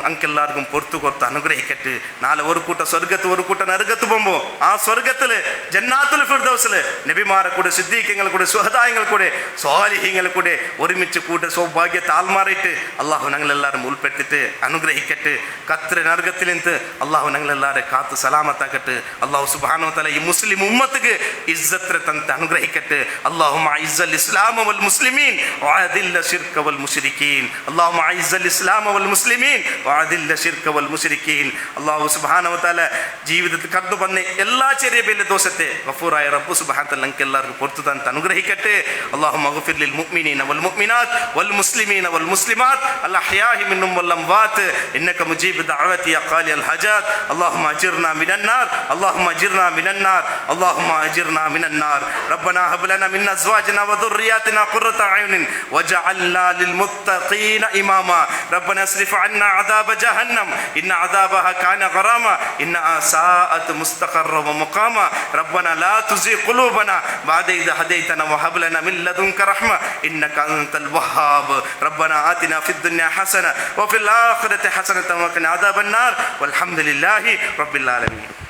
അങ്കെല്ലാവർക്കും പുറത്തു കൊടുത്ത് അനുഗ്രഹിക്കട്ടെ. നാളെ ഒരു കൂട്ടം സ്വർഗത്ത് ഒരു കൂട്ടം നരകത്ത് പോകുമ്പോൾ ആ സ്വർഗത്തില് ജന്നാത്തുൽ ഫിർദൗസില് നബിമാരെ കൂടെ സിദ്ദീഖുകൾ കൂടെ സുഹദായങ്ങൾ കൂടെ സ്വാലിഹീങ്ങൾ കൂടെ ഒരുമിച്ച് കൂടെ സൗഭാഗ്യത്തെ ആൽമാറിയിട്ട് അള്ളാഹു ഞങ്ങളെല്ലാവരും ഉൾപ്പെടുത്തിട്ട് അനുഗ്രഹിക്കട്ടെ. കത്ര നരകത്തിൽ നിന്ന് അള്ളാഹു ഞങ്ങളെല്ലാവരെ കാത്ത് സലാമത്താക്കട്ടെ. അള്ളാഹു സുബ്ഹാനഹു വ തആല ഈ മുസ്ലിം ഉമ്മത്തിക്ക് ഇസ്സത്ത് തന്ന് അനുഗ്രഹിക്കട്ടെ. അല്ലാഹുമ്മ അഇസ്സൽ ഇസ്ലാമ വൽ മുസ്ലിമീൻ വഅദില്ല ശിർക വൽ മുശ്രിക്കീൻ. അല്ലാഹുമ്മ അഇസ്സൽ ഇസ്ലാമ വൽ മുസ്ലിമീൻ വഅദില്ല ശിർക വൽ മുശ്രിക്കീൻ. അല്ലാഹു സുബ്ഹാനഹു വ തആല ജീവിതത്തിൽ കടന്നു വന്ന എല്ലാ ചെറിയ വലിയ ദോഷത്തെ ഗഫൂറായ റബ്ബ് സുബ്ഹാനഹു വ തആല ഞങ്ങൾക്ക് എല്ലാവർക്കും പുറത്തു തന്ന് അനുഗ്രഹിക്കട്ടെ. അല്ലാഹുമ്മ ഗഫിർ ലിൽ മുഅ്മിനീന വൽ മുഅ്മിനാത്ത് വൽ മുസ്ലിമീന വൽ മുസ്ലിമാത്ത് അൽ അഹ്യാഇ മിൻഹും വൽ അംവാത്ത് ഇന്നക മുജീബു ദഅവതി യാ ഖാലിയൽ ഹജാത്ത്. അല്ലാഹുമ്മ അജിർനാ മിനൻ നാർ അല്ലാഹുമ്മ അജിർനാ മിനൻ നാർ അല്ലാഹുമ്മ അജിർനാ മിനൻ നാർ. റബ്ബനാ ഹബ് ലനാ മിൻ അസ്വാജിനാ വ ദുർരിയാതിനാ ഖുർറത അയുനിൻ വജഅൽനാ ലിൽ മുത്തഖീന ഇമാമാ. റബ്ബനാ അസ്രിഫ് അന്നാ عذاب جهنم إن عذابها كان غراما إنها ساءت مستقرا ومقاما. ربنا لا تزغ قلوبنا بعد إذ هديتنا وهب لنا من لدنك رحمة إنك أنت الوهاب. ربنا آتنا في الدنيا حسنة وفي الآخرة حسنة وقنا عذاب النار والحمد لله رب العالمين.